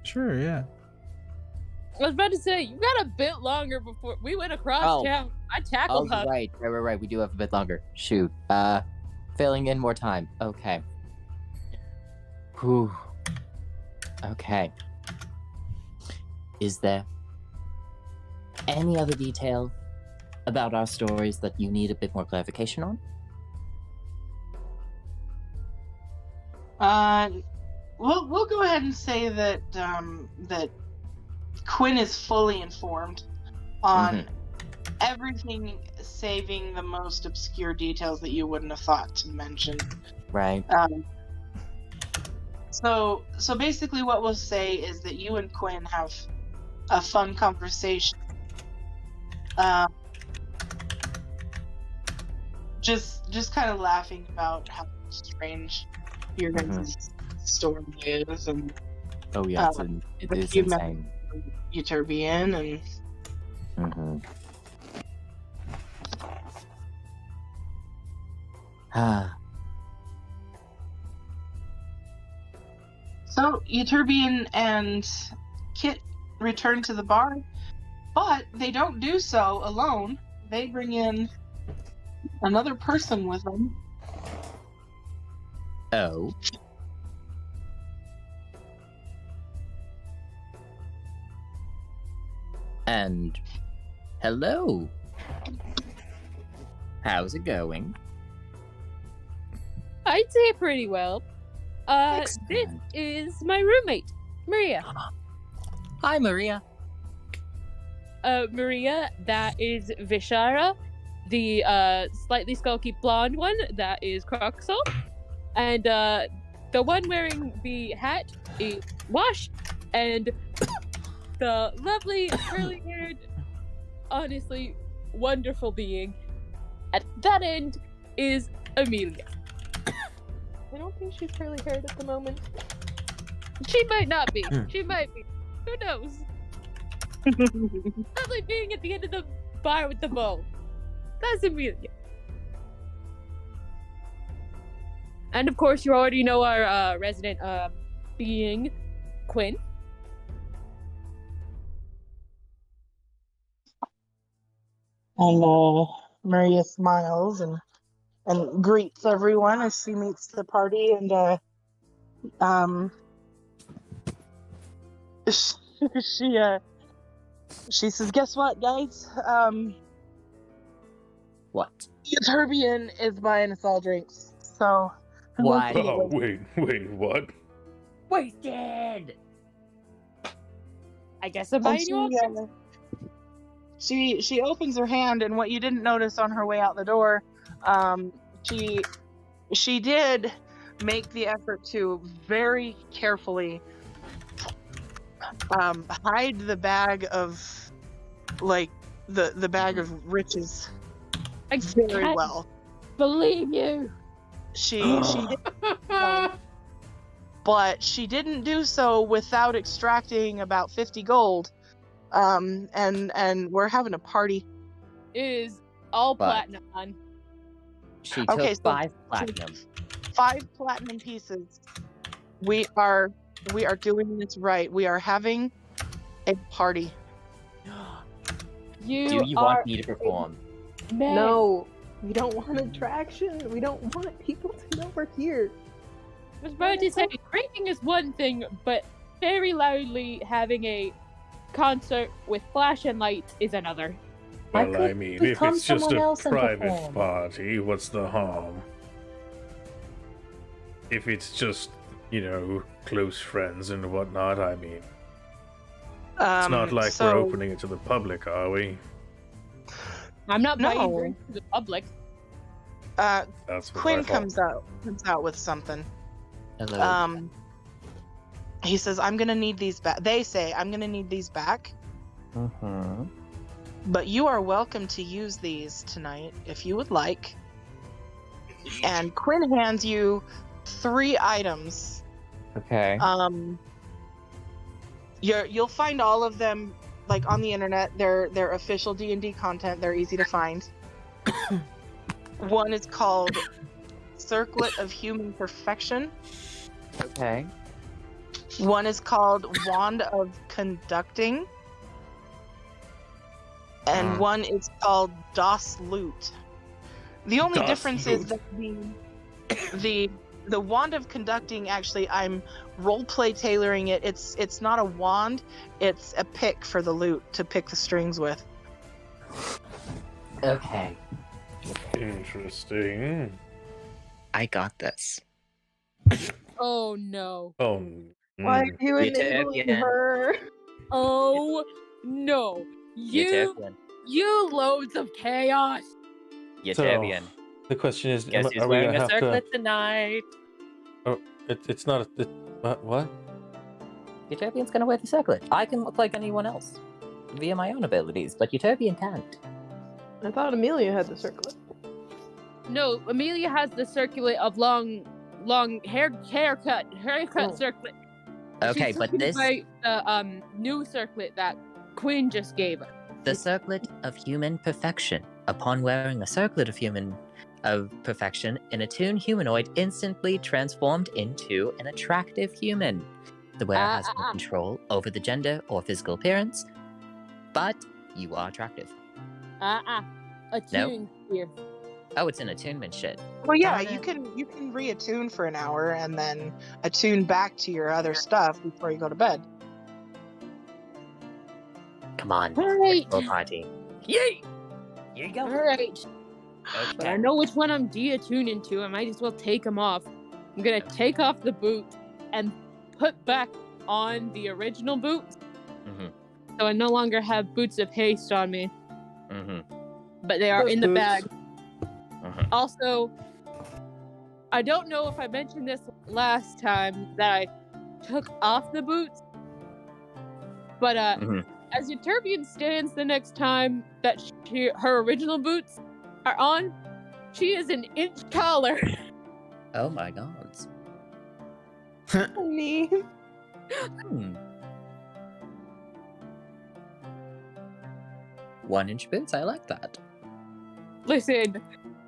Sure, yeah. I was about to say, you got a bit longer before we went across town. I tackled her. Right. We do have a bit longer. Shoot. Filling in more time. Okay. Whew. Okay. Is there any other detail about our stories that you need a bit more clarification on? We'll go ahead and say that that Quinn is fully informed on everything, saving the most obscure details that you wouldn't have thought to mention. Right. So basically, what we'll say is that you and Quinn have a fun conversation. Just kind of laughing about how strange your Mhm. guys' story is, and Oh yeah, Uh, it the is few insane. Euterbian, and Mm-hmm. Ah, so Euterbian and Kit return to the bar, but they don't do so alone. They bring in another person with them. oh. And hello. How's it going? I'd say pretty well. This Excellent. is my roommate, Maria. Hi, Maria. Maria, that is Vishara. The slightly skulky blonde one, that is Croxel. And the one wearing the hat is Wash. And the lovely curly-haired, honestly wonderful being at that end is Amelia. I don't think she's curly haired at the moment. She might not be. She might be. Who knows? Lovely being at the end of the bar with the bow. That's Amelia. And of course, you already know our resident being Quinn. And Maria smiles and greets everyone as she meets the party, and she says, "Guess what, guys? What? Euterbian is buying us all drinks. So who wants to Why? get Oh, wasted?" wait, what? Wasted. I guess I'm And buying you all drinks. she opens her hand, and what you didn't notice on her way out the door, she did make the effort to very carefully hide the bag of, like, the bag of riches I very can't well. believe you. She did, but she didn't do so without extracting about 50 gold. And we're having a party. It is all But- platinum, hon. She Okay, took so 5 platinum. 5 platinum pieces. We are doing this right. We are having a party. You Do you are want me to perform? man. No, we don't want attraction. We don't want people to know we're here. I was about to say, drinking is one thing, but very loudly having a concert with flash and lights is another. I Well, could I mean, if become it's just someone a else and private perform. party, what's the harm? If it's just, close friends and whatnot, I mean, it's not like we're opening it to the public, are we? I'm not buying No. drinks to the public. Uh, That's what Quinn I thought. comes out with something. Hello. He says, "I'm gonna need these back." They say, "I'm gonna need these back, Mm-hmm. but you are welcome to use these tonight if you would like." And Quinn hands you 3 items. Okay. You'll find all of them like on the internet. They're official D&D content. They're easy to find. One is called Circlet of Human Perfection. Okay. One is called Wand of Conducting. And one is called Das Loot. The only Das difference is Loot. that the Wand of Conducting, actually, I'm roleplay tailoring it. It's not a wand, it's a pick for the loot to pick the strings with. Okay. Interesting. I got this. Oh no. Oh, Why are you Euterbian. enabling her? Oh no. Euterbian. You loads of chaos. Euterbian. the question is, Guess who's are we wearing gonna a have circlet tonight? to? It's not a. What? Euterbian's gonna wear the circlet. I can look like anyone else via my own abilities, but Euterbian can't. I thought Amelia had the circlet. No, Amelia has the circlet of long long haircut Oh. circlet. Okay, She's but looking this by the new circlet that Quinn just gave her. the circlet of human perfection. Upon wearing a circlet of perfection, an attuned humanoid instantly transformed into an attractive human. The wearer has no control over the gender or physical appearance, but you are attractive. Attuned here. Oh, it's an attunement shit. Well, yeah, Darn you it. can reattune for an hour and then attune back to your other stuff before you go to bed. Come on, Alright. ritual party. Yay! Here you go. Alright. But I Okay. know which one I'm de-attuning to. I might as well take them off. I'm gonna take off the boot and put back on the original boots. Mhm. So I no longer have boots of haste on me, Mhm. but they are Those in the boots. bag. Mhm. Also, I don't know if I mentioned this last time that I took off the boots, but Mhm. as Euterbian stands the next time that her original boots are on, she is an inch taller. Oh my god. Me. Hmm. 1-inch boots, I like that. Listen,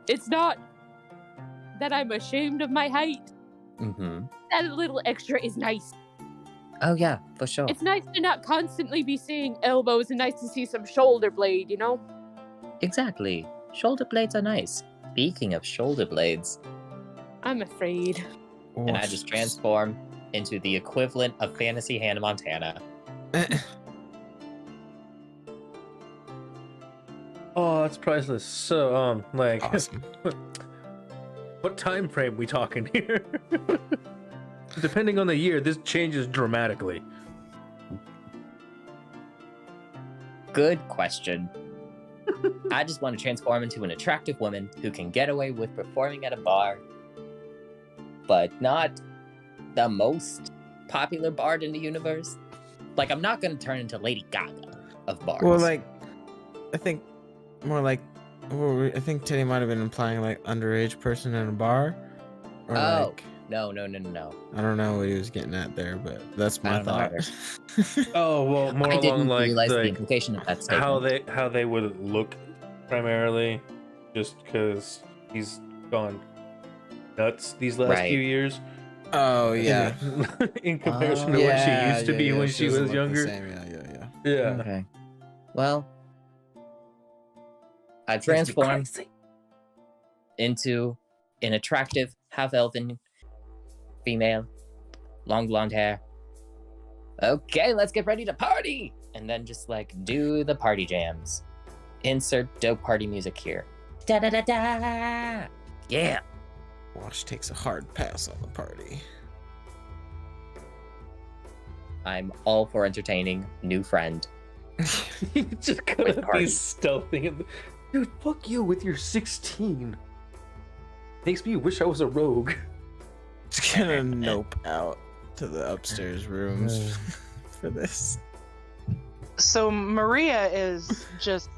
it's not that I'm ashamed of my height. Mm-hmm. That little extra is nice. Oh yeah, for sure. It's nice to not constantly be seeing elbows and nice to see some shoulder blade, you know? Exactly. Shoulder blades are nice. Speaking of shoulder blades, I'm afraid. and I just transform into the equivalent of Fantasy Hannah Montana. Oh, that's priceless. So, like, Awesome. what time frame we talking here? Depending on the year, this changes dramatically. Good question. I just want to transform into an attractive woman who can get away with performing at a bar, but not the most popular bard in the universe. Like, I'm not going to turn into Lady Gaga of bars. Well, like, I think more like, I think Teddy might have been implying like underage person in a bar, or Oh. like, No. I don't know what he was getting at there, but that's I my don't know thought. Oh well, more I along didn't like realize the like implication of that statement. how they would look primarily, just because he's gone nuts these last Right. few years. Oh yeah. In comparison Oh, to what she used to be when she doesn't was look the younger. same. Yeah. Yeah. Okay. Well, I Makes me transformed crazy. into an attractive half-elven female, long blonde hair. Okay, let's get ready to party! And then just like do the party jams. Insert dope party music here. Da da da da! Yeah! Wash takes a hard pass on the party. I'm all for entertaining new friend. You just gotta With be parties. stealthy. Dude, fuck you with your 16. Makes me wish I was a rogue. Just gonna nope out to the upstairs rooms for this. So Maria is just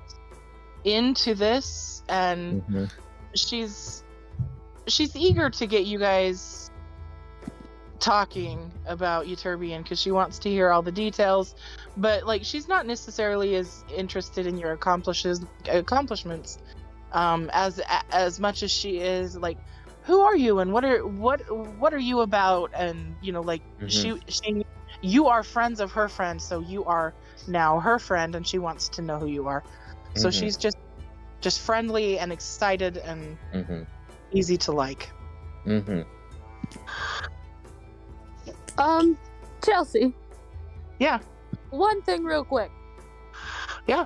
into this, and she's eager to get you guys talking about Euterbian because she wants to hear all the details, but like she's not necessarily as interested in your accomplishments as much as she is like, who are you and what are you about, and you know, like she you are friends of her friend, so you are now her friend, and she wants to know who you are. So she's just friendly and excited and easy to like. Chelsea. Yeah. One thing real quick. Yeah.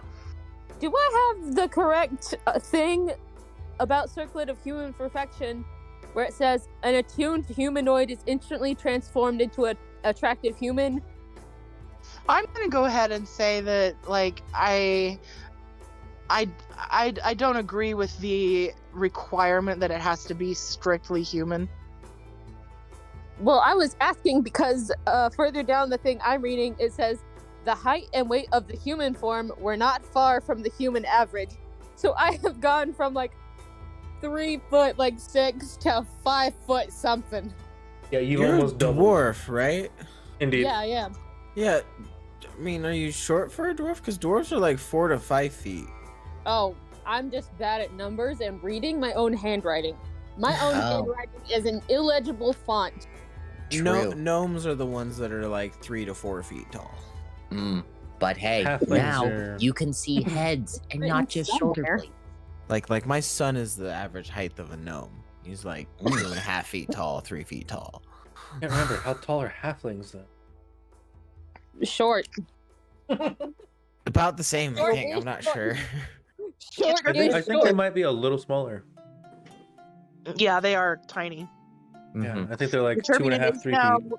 Do I have the correct thing about Circlet of Human Perfection where it says an attuned humanoid is instantly transformed into an attractive human? I'm gonna go ahead and say that like I don't agree with the requirement that it has to be strictly human. Well, I was asking because further down the thing I'm reading, it says the height and weight of the human form were not far from the human average. So I have gone from like 3 foot like 6 to 5 foot something. Yeah, you've You're almost a doubled. dwarf, right? Indeed. Yeah, I am. Yeah. I mean, are you short for a dwarf? Because dwarves are like 4 to 5 feet. Oh, I'm just bad at numbers and reading my own handwriting. My own Oh. handwriting is an illegible font. True. Gnomes are the ones that are like 3 to 4 feet tall. But hey, Halflings now are- you can see heads and not just shoulder Somewhere. blades. Like my son is the average height of a gnome. He's like 2.5 feet tall, 3 feet tall. I can't remember. How tall are halflings then? Short. About the same, I Short think. I'm is not short. sure. Short I think, is I think they short. might be a little smaller. Yeah, they are tiny. Yeah, I think they're like Determining 2.5, is 3 now feet.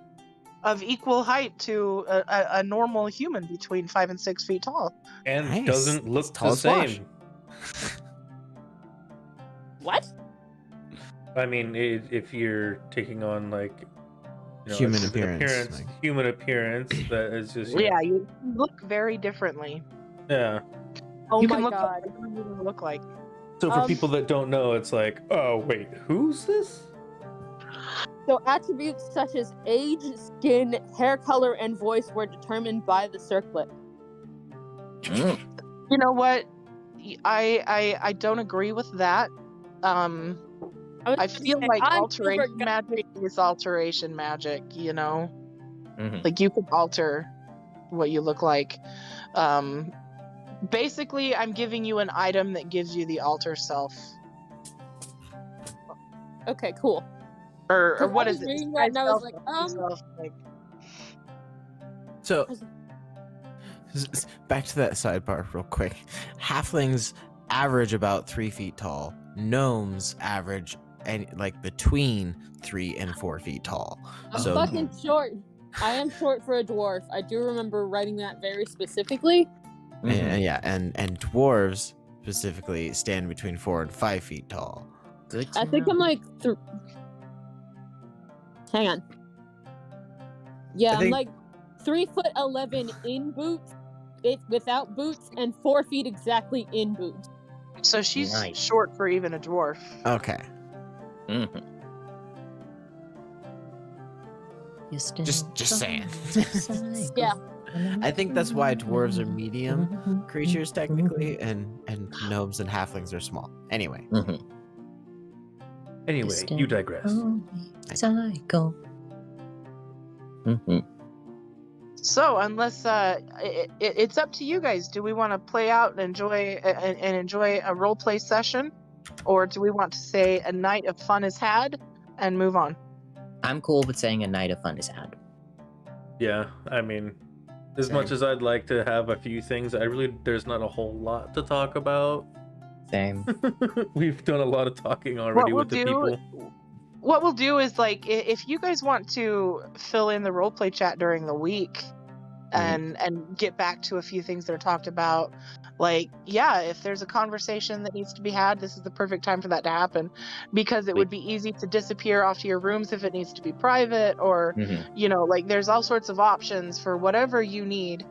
of equal height to a normal human between 5 and 6 feet tall. And Nice. doesn't It's look tall the as Flash. same. What? I mean, if you're taking on like Human a- appearance, like- human appearance, that is just Yeah, you look very differently. yeah. Oh You my can look god. like whatever you look like. So for Um, people that don't know, it's like, oh wait, who's this? So attributes such as age, skin, hair color, and voice were determined by the circlet. You know what? I don't agree with that. I feel like alteration magic is alteration magic, you know? Mhm. Like you can alter what you look like. Basically, I'm giving you an item that gives you the alter self. Okay, cool. Or 'Cause what I is was it? reading that and I was Disguise like, self, alter self, like, So, back to that sidebar real quick. Halflings average about 3 feet tall. Gnomes average like between 3 and 4 feet tall. I'm So, fucking short. I am short for a dwarf. I do remember writing that very specifically. yeah, and dwarves specifically stand between 4 and 5 feet tall. Good to I think know. I'm like hang on. Yeah, I I'm think- like 3'11" in boots, without boots, and 4 feet exactly in boots. so she's Nice. short for even a dwarf. Okay. Mhm. You still Just saying. cycle. Yeah. I think that's why dwarves are medium creatures technically, and gnomes and halflings are small. Anyway, Mhm. Anyway, you digress. Cycle. Mhm. So unless it's up to you guys. Do we want to play out and enjoy a role play session, or do we want to say a night of fun is had and move on? I'm cool with saying a night of fun is had. Yeah, I mean, as much Same. as I'd like to have a few things, there's not a whole lot to talk about. Same. We've done a lot of talking already with the people. What we'll do is if you guys want to fill in the roleplay chat during the week and get back to a few things that are talked about, if there's a conversation that needs to be had, this is the perfect time for that to happen, because it would be easy to disappear off to your rooms if it needs to be private, or Mhm. there's all sorts of options for whatever you need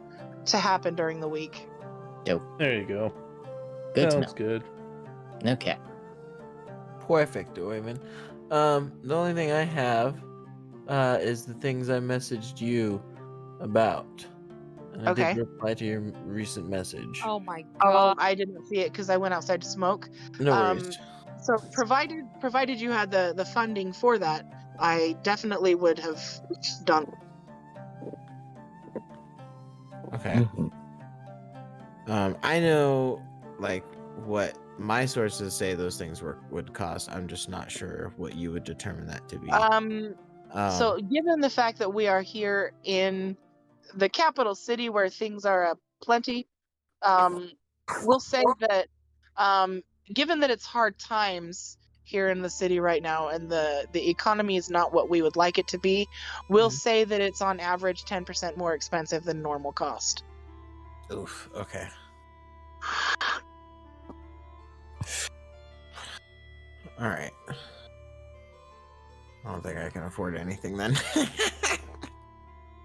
to happen during the week. There you go. Good to Sounds know. good. Okay. perfect, Oyvind. The only thing I have is the things I messaged you about. And I Okay. did reply to your recent message. Oh my Oh, god. I didn't see it because I went outside to smoke. No um, worries. So provided you had the funding for that, I definitely would have done it. Okay. Mhm. I know like what my sources say those things would cost. I'm just not sure what you would determine that to be. So given the fact that we are here in the capital city where things are plenty, we'll say that given that it's hard times here in the city right now and the economy is not what we would like it to be, we'll say that it's on average 10% more expensive than normal cost. Oof. Okay. All right. I don't think I can afford anything then.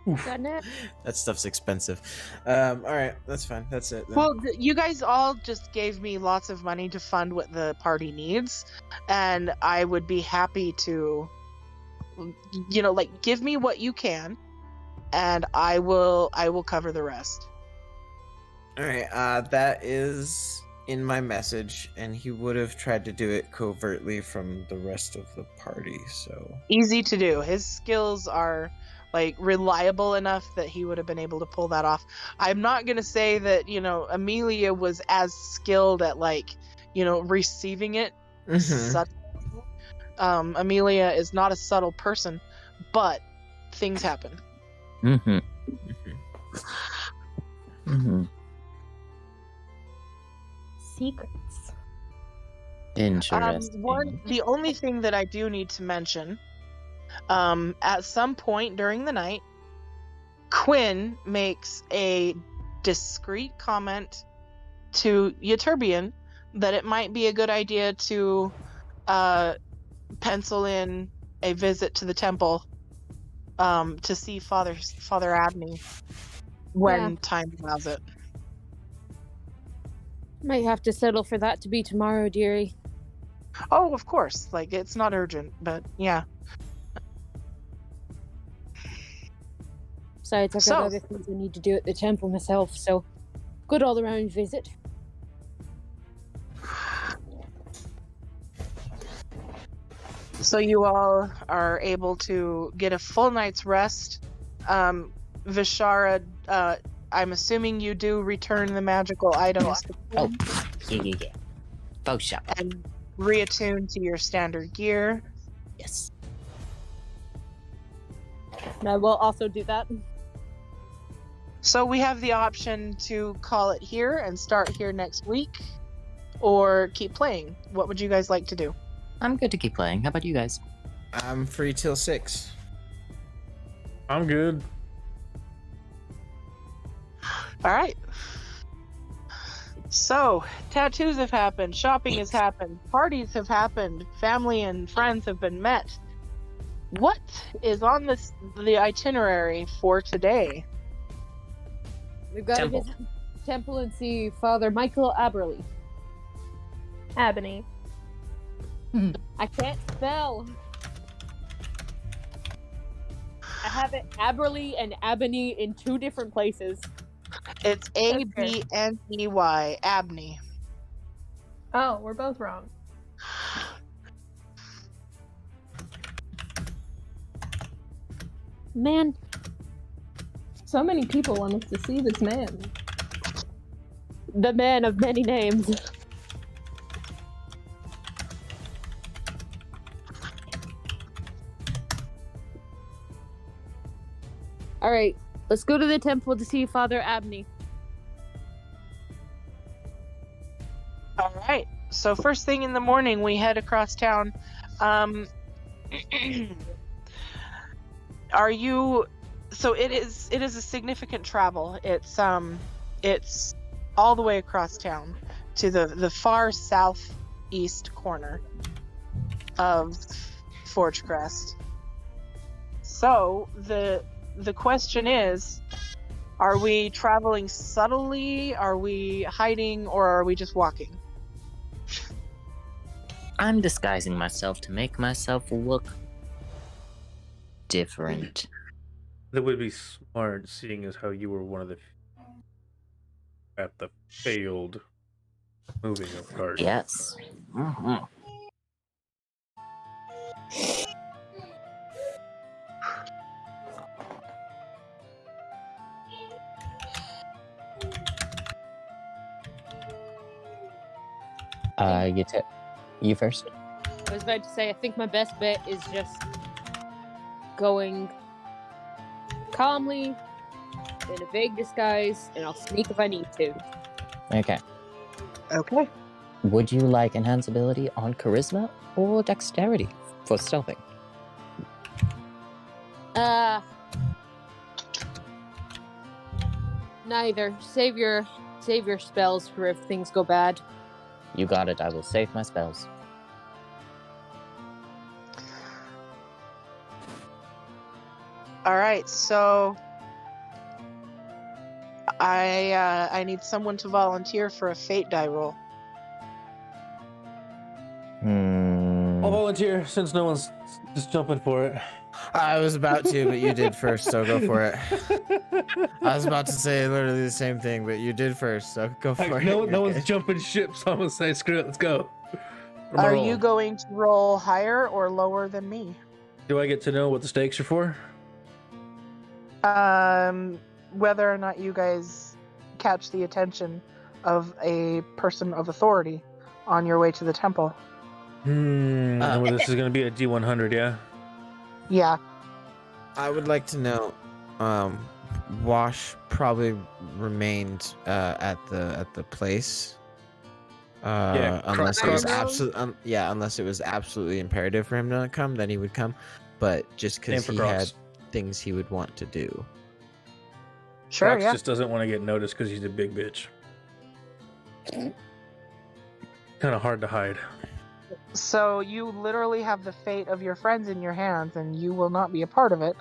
Got it? That stuff's expensive. All right, that's fine. That's it. Then. Well, you guys all just gave me lots of money to fund what the party needs, and I would be happy to, like, give me what you can, and I will cover the rest. All right, that is in my message, and he would have tried to do it covertly from the rest of the party. So Easy to do. His skills are like reliable enough that he would have been able to pull that off. I'm not gonna say that Amelia was as skilled at receiving it. Subtle. Amelia is not a subtle person, but things happen. Mm-hmm. Mm-hmm. Secrets. Interesting. The only thing that I do need to mention, at some point during the night, Quinn makes a discreet comment to Ytterbian that it might be a good idea to pencil in a visit to the temple to see Father Abney when time allows it. Might have to settle for that to be tomorrow, dearie. Oh, of course. Like, it's not urgent, but yeah. Besides, I've got other things I need to do at the temple myself, so good all-around visit. So you all are able to get a full night's rest. Vishara, I'm assuming you do return the magical items to Quinn Yeah. Faux shop. and reattune to your standard gear. Yes. I will also do that. So we have the option to call it here and start here next week, or keep playing. What would you guys like to do? I'm good to keep playing. How about you guys? I'm free till 6. I'm good. All right. So, tattoos have happened, shopping has happened, parties have happened, family and friends have been met. What is on the itinerary for today? We've got Temple. to visit the temple and see Father Michael Aberley. Ebony. I can't spell. I have it Aberley and Abney in two different places. It's Abney, Abney. Oh, we're both wrong. Man, So many people want us to see this man. the man of many names. Alright, let's go to the temple to see Father Abney. All right. So first thing in the morning, we head across town. Are you? So it is a significant travel. It's all the way across town to the far southeast corner of Forge Crest. So the question is, are we traveling subtly? Are we hiding, or are we just walking? I'm disguising myself to make myself look different. That would be smart, seeing as how you were one of the at the failed moving of cards. Yes. Mm-hmm. You first. I was about to say, I think my best bet is just going calmly in a vague disguise, and I'll sneak if I need to. Okay. Okay. Would you like enhanced ability on charisma or dexterity for stealthing? Neither. Save your spells for if things go bad. You got it. I will save my spells. All right. So I need someone to volunteer for a fate die roll. I'll volunteer since no one's just jumping for it. I was about to, but you did first, so go for it. I was about to say literally the same thing, but you did first, so go for it. No You're one's good. jumping ship, so I'm gonna say screw it. Let's go. Are you going to roll higher or lower than me? Do I get to know what the stakes are for? Whether or not you guys catch the attention of a person of authority on your way to the temple. Well, this is gonna be a D100, yeah. Yeah. I would like to know, Wash probably remained at the place. Unless it was unless it was absolutely imperative for him to come, then he would come. But just because he had things he would want to do. Sure, Crocs yeah. just doesn't want to get noticed because he's a big bitch. Kind of hard to hide. So you literally have the fate of your friends in your hands, and you will not be a part of it.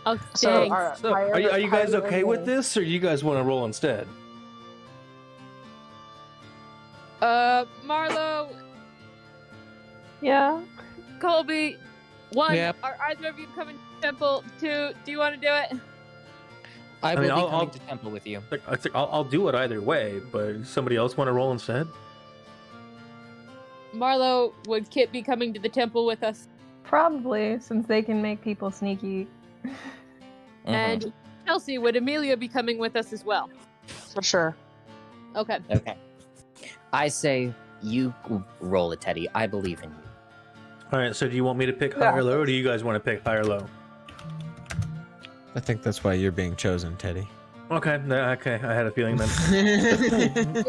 Oh, So, thanks. Are you guys higher okay with than- this, or you guys want to roll instead? Marlo, Yeah. Colby, one, Yep. are either of you coming to the temple? Two, do you want to do it? I will mean, be I'll- coming I'll- to temple with you. I think I'll do it either way, but somebody else want to roll instead? Marlo, would Kit be coming to the temple with us? Probably, since they can make people sneaky. And Chelsea, would Amelia be coming with us as well? For sure. Okay. Okay. I say you roll it, Teddy. I believe in you. All right. So do you want me to pick high or low, or do you guys want to pick high or low? I think that's why you're being chosen, Teddy. Okay. Okay. I had a feeling then.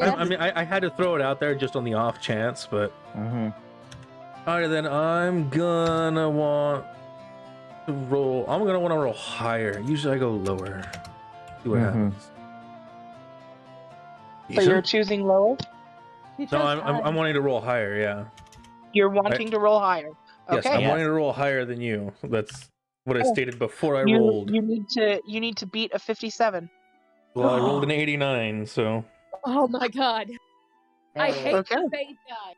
I mean, I had to throw it out there just on the off chance, but. All right, then I'm gonna want to roll. I'm gonna want to roll higher. Usually I go lower. See what happens. So you're choosing lower? No, I'm wanting to roll higher. Yeah. You're wanting to roll higher. Yes, Okay. I'm wanting to roll higher than you. That's what I stated before I you, rolled. You need to beat a 57. Well, I rolled an 89, so. Oh my god. I hate Okay. the fate die.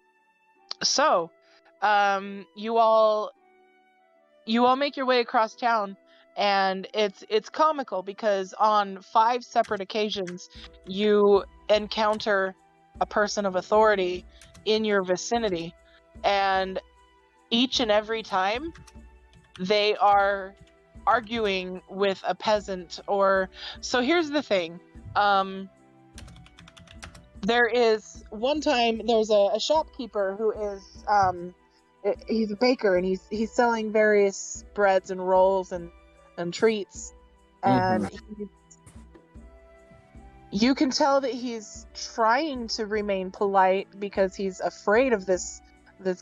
So, you all make your way across town, and it's comical because on 5 separate occasions you encounter a person of authority in your vicinity, and each and every time they are arguing with a peasant. Or so here's the thing. There is one time there's a shopkeeper who is he's a baker, and he's selling various breads and rolls and treats, and you can tell that he's trying to remain polite because he's afraid of this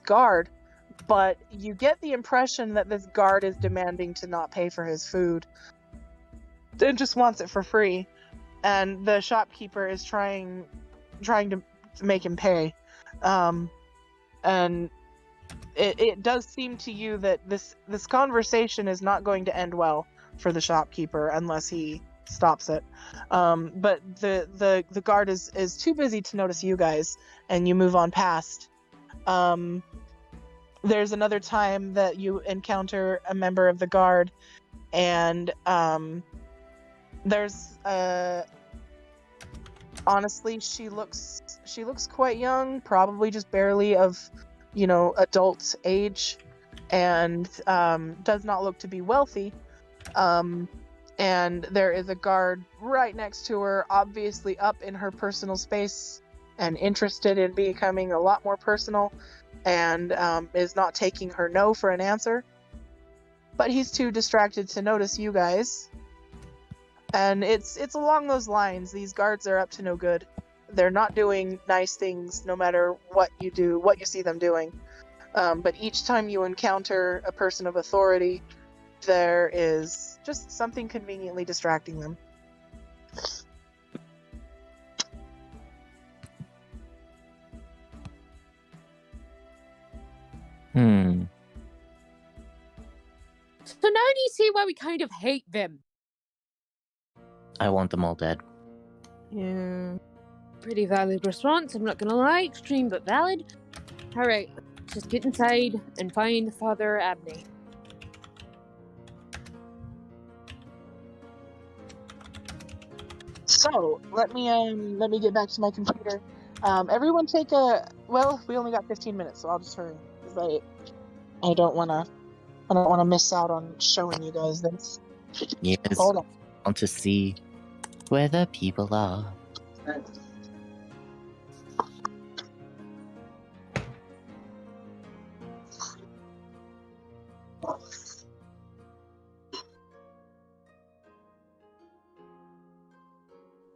guard, but you get the impression that this guard is demanding to not pay for his food and just wants it for free, and the shopkeeper is trying to make him pay, and it does seem to you that this conversation is not going to end well for the shopkeeper unless he stops it. But the guard is too busy to notice you guys, and you move on past. There's another time that you encounter a member of the guard, and there's honestly, she looks quite young, probably just barely of, adult age, and does not look to be wealthy. And there is a guard right next to her, obviously up in her personal space and interested in becoming a lot more personal, and is not taking her no for an answer. But he's too distracted to notice you guys. And it's along those lines. These guards are up to no good. They're not doing nice things no matter what you do, what you see them doing. But each time you encounter a person of authority, there is just something conveniently distracting them. So now do you see why we kind of hate them? I want them all dead. Yeah. Pretty valid response, I'm not gonna lie. Extreme but valid. Alright, just get inside and find Father Abney. So let me get back to my computer. Everyone take a we only got 15 minutes, so I'll just hurry because I don't wanna miss out on showing you guys this. Yes. Hold on. I want to see where the people are.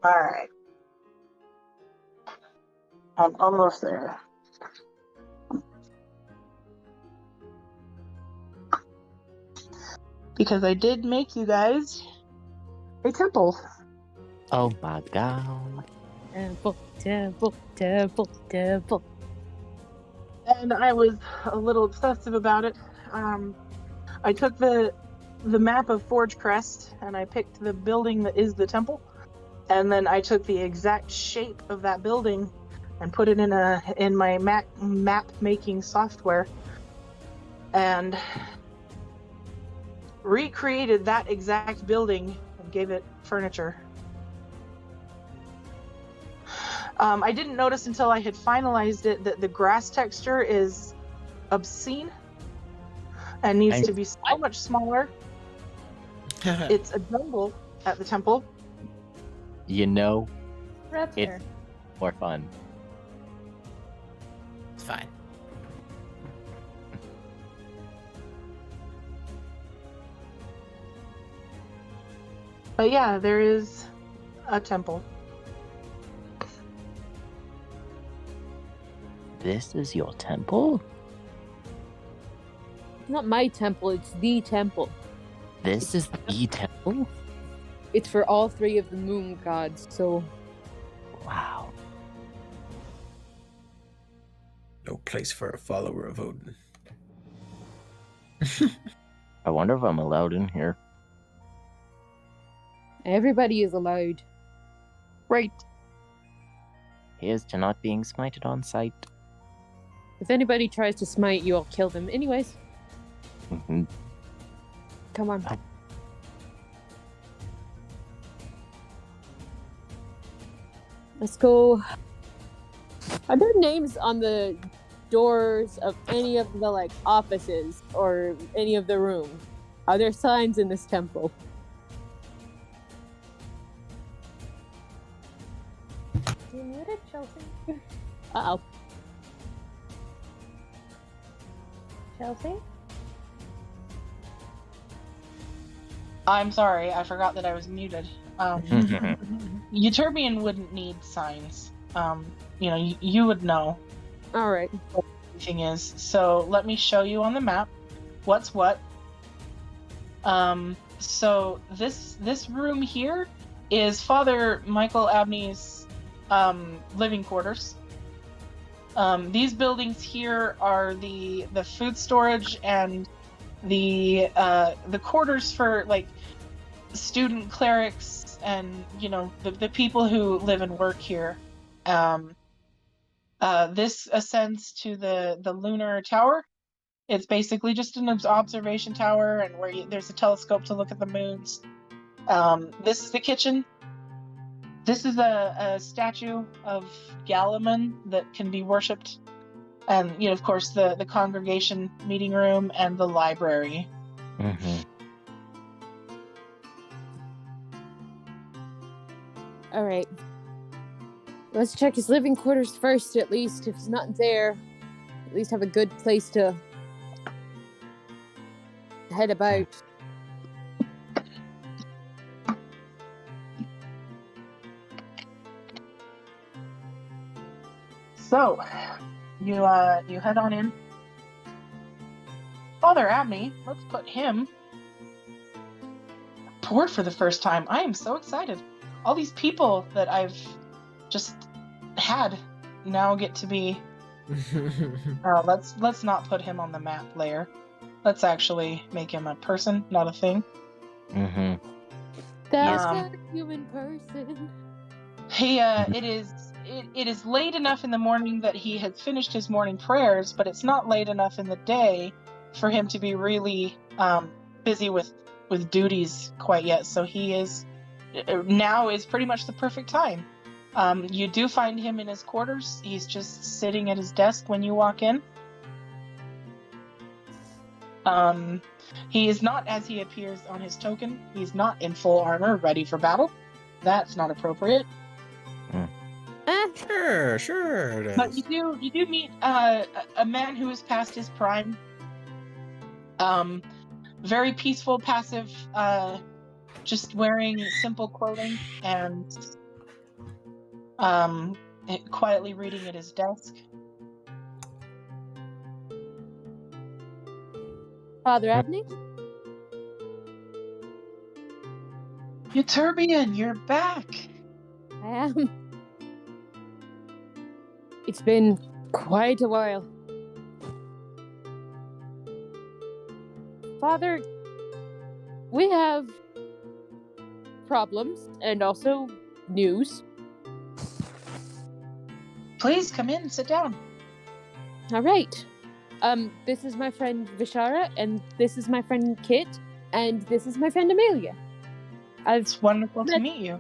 All right. I'm almost there. Because I did make you guys a temple. Oh my god. Temple. And I was a little obsessive about it. I took the map of Forge Crest and I picked the building that is the temple, and then I took the exact shape of that building and put it in my map making software and recreated that exact building and gave it furniture. I didn't notice until I had finalized it that the grass texture is obscene and needs to be so much smaller. It's a jungle at the temple. You know, Right there. it's more fun. It's fine. But yeah, there is a temple. This is your temple? Not my temple, it's the temple. This is the temple? It's for all three of the moon gods, so Wow. No place for a follower of Odin. I wonder if I'm allowed in here. everybody is allowed. Right. Here's to not being smited on sight. If anybody tries to smite you, I'll kill them. Anyways, Mhm. come on. Let's go. Are there names on the doors of any of the like offices or any of the rooms? Are there signs in this temple? You muted, Chelsea? Uh-oh. Chelsea? I'm sorry, I forgot that I was muted. Euterbian wouldn't need signs. You would know All right. what everything is. So let me show you on the map what's what. So this room here is Father Michael Abney's living quarters. These buildings here are the food storage and the quarters for like student clerics and the people who live and work here. This ascends to the Lunar Tower. It's basically just an observation tower, and where there's a telescope to look at the moons. This is the kitchen. This is a statue of Galaman that can be worshipped. And, of course, the congregation meeting room and the library. Mm-hmm. All right. Let's check his living quarters first, at least. If he's not there, at least have a good place to head about. So, you head on in. Father Abney, let's put him aboard for the first time. I am so excited. All these people that I've just had now get to be. Let's not put him on the map layer. Let's actually make him a person, not a thing. Mm-hmm. That's Um, not a human person. It is late enough in the morning that he has finished his morning prayers, but it's not late enough in the day for him to be really busy with duties quite yet. So he is now is pretty much the perfect time. You do find him in his quarters. He's just sitting at his desk when you walk in. He is not as he appears on his token. He's not in full armor, ready for battle. That's not appropriate. Sure it is. But you do meet a man who is past his prime. Very peaceful, passive, just wearing simple clothing and quietly reading at his desk. Father Abney? Euterbian, you're back. I am. It's been quite a while. Father, we have problems and also news. Please come in, sit down. All right. This is my friend Vishara, and this is my friend Kit, and this is my friend Amelia. It's wonderful to meet you.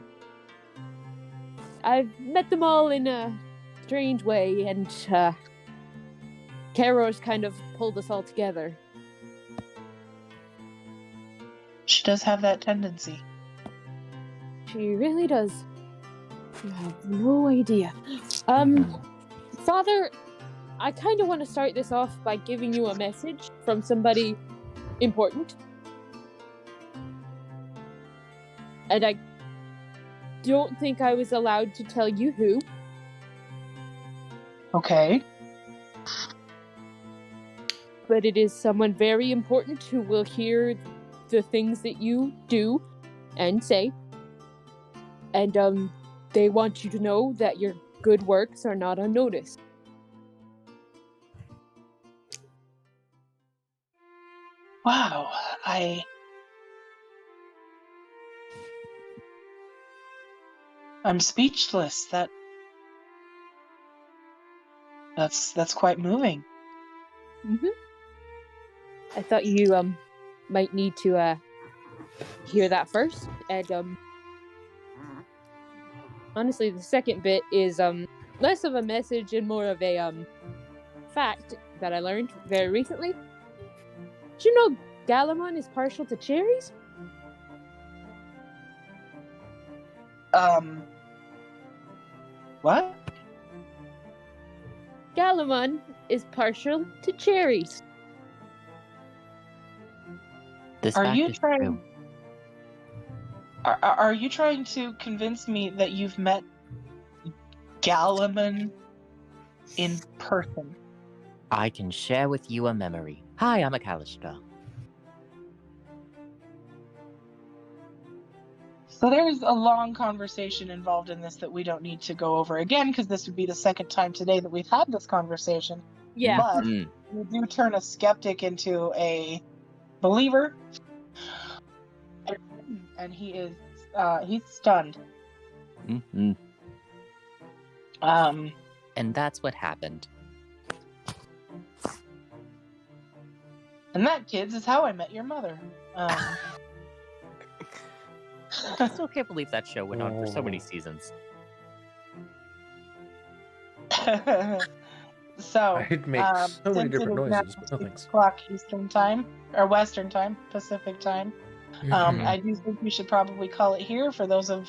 I've met them all in a strange way, and Karo's kind of pulled us all together. She does have that tendency. She really does. You have no idea. Father, I kind of want to start this off by giving you a message from somebody important. And I don't think I was allowed to tell you who. Okay. But it is someone very important who will hear the things that you do and say. And they want you to know that your good works are not unnoticed. Wow, I'm speechless. That's quite moving. I thought you might need to hear that first. And honestly, the second bit is less of a message and more of a fact that I learned very recently. Did you know Galamon is partial to cherries? What? Galamon is partial to cherries. This Are fact you is trying? true. Are you trying to convince me that you've met Galamon in person? I can share with you a memory. Hi, I'm Akalistra. So there's a long conversation involved in this that we don't need to go over again, because this would be the second time today that we've had this conversation. Yeah. But you do turn a skeptic into a believer, and he's stunned. Mm-hmm. Um, And that's what happened. and that, kids, is how I met your mother. I still can't believe that show went on for so many seasons. So, I'd make so many since it different is now noises, but no 6 thanks. o'clock Eastern time, or Western time, Pacific time, I do think we should probably call it here for those of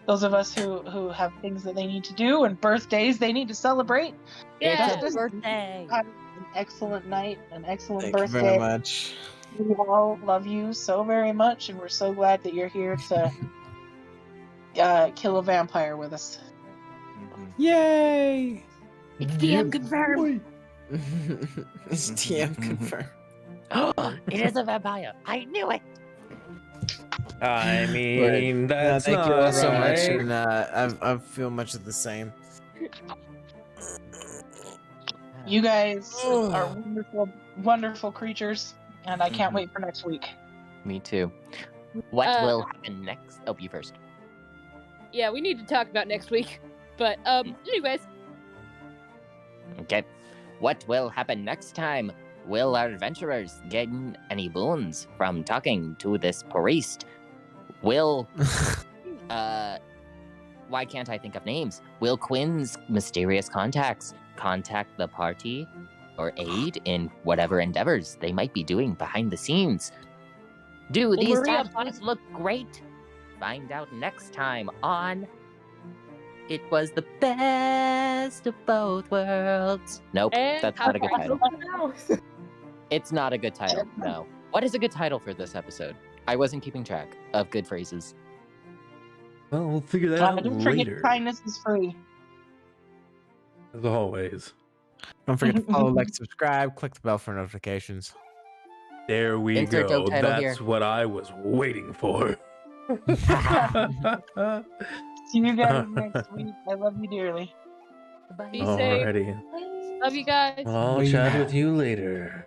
us who have things that they need to do and birthdays they need to celebrate. Yeah. It's a birthday! Have an excellent night, an excellent Thank you birthday. very much. We all love you so very much, and we're so glad that you're here to kill a vampire with us. Yay! It's DM confirmed! It's TM confirmed. It is a vampire! I knew it! I mean, that's thank you not all so much, right. and I feel much of the same. You guys are wonderful, wonderful creatures, and I can't wait for next week. Me too. What Uh, will happen next? Oh, you first. Yeah, we need to talk about next week. But anyways, Okay. What will happen next time? Will our adventurers gain any boons from talking to this priest? Will why can't I think of names? Will Quinn's mysterious contacts contact the party or aid in whatever endeavors they might be doing behind the scenes? Do Well, these Maria- tattoos look great? Find out next time on It Was the Best of Both Worlds. Nope, And that's not a good copyright. title. It's not a good title, no. What is a good title for this episode? I wasn't keeping track of good phrases. Well, we'll figure that out Don't forget, later. kindness is free. As always. Don't forget to follow, like, subscribe, click the bell for notifications. There we Insert go. dope title That's here. what I was waiting for. See you guys next week. I love you dearly. Be safe. Alrighty. Love you guys. I'll Bye. chat with you later.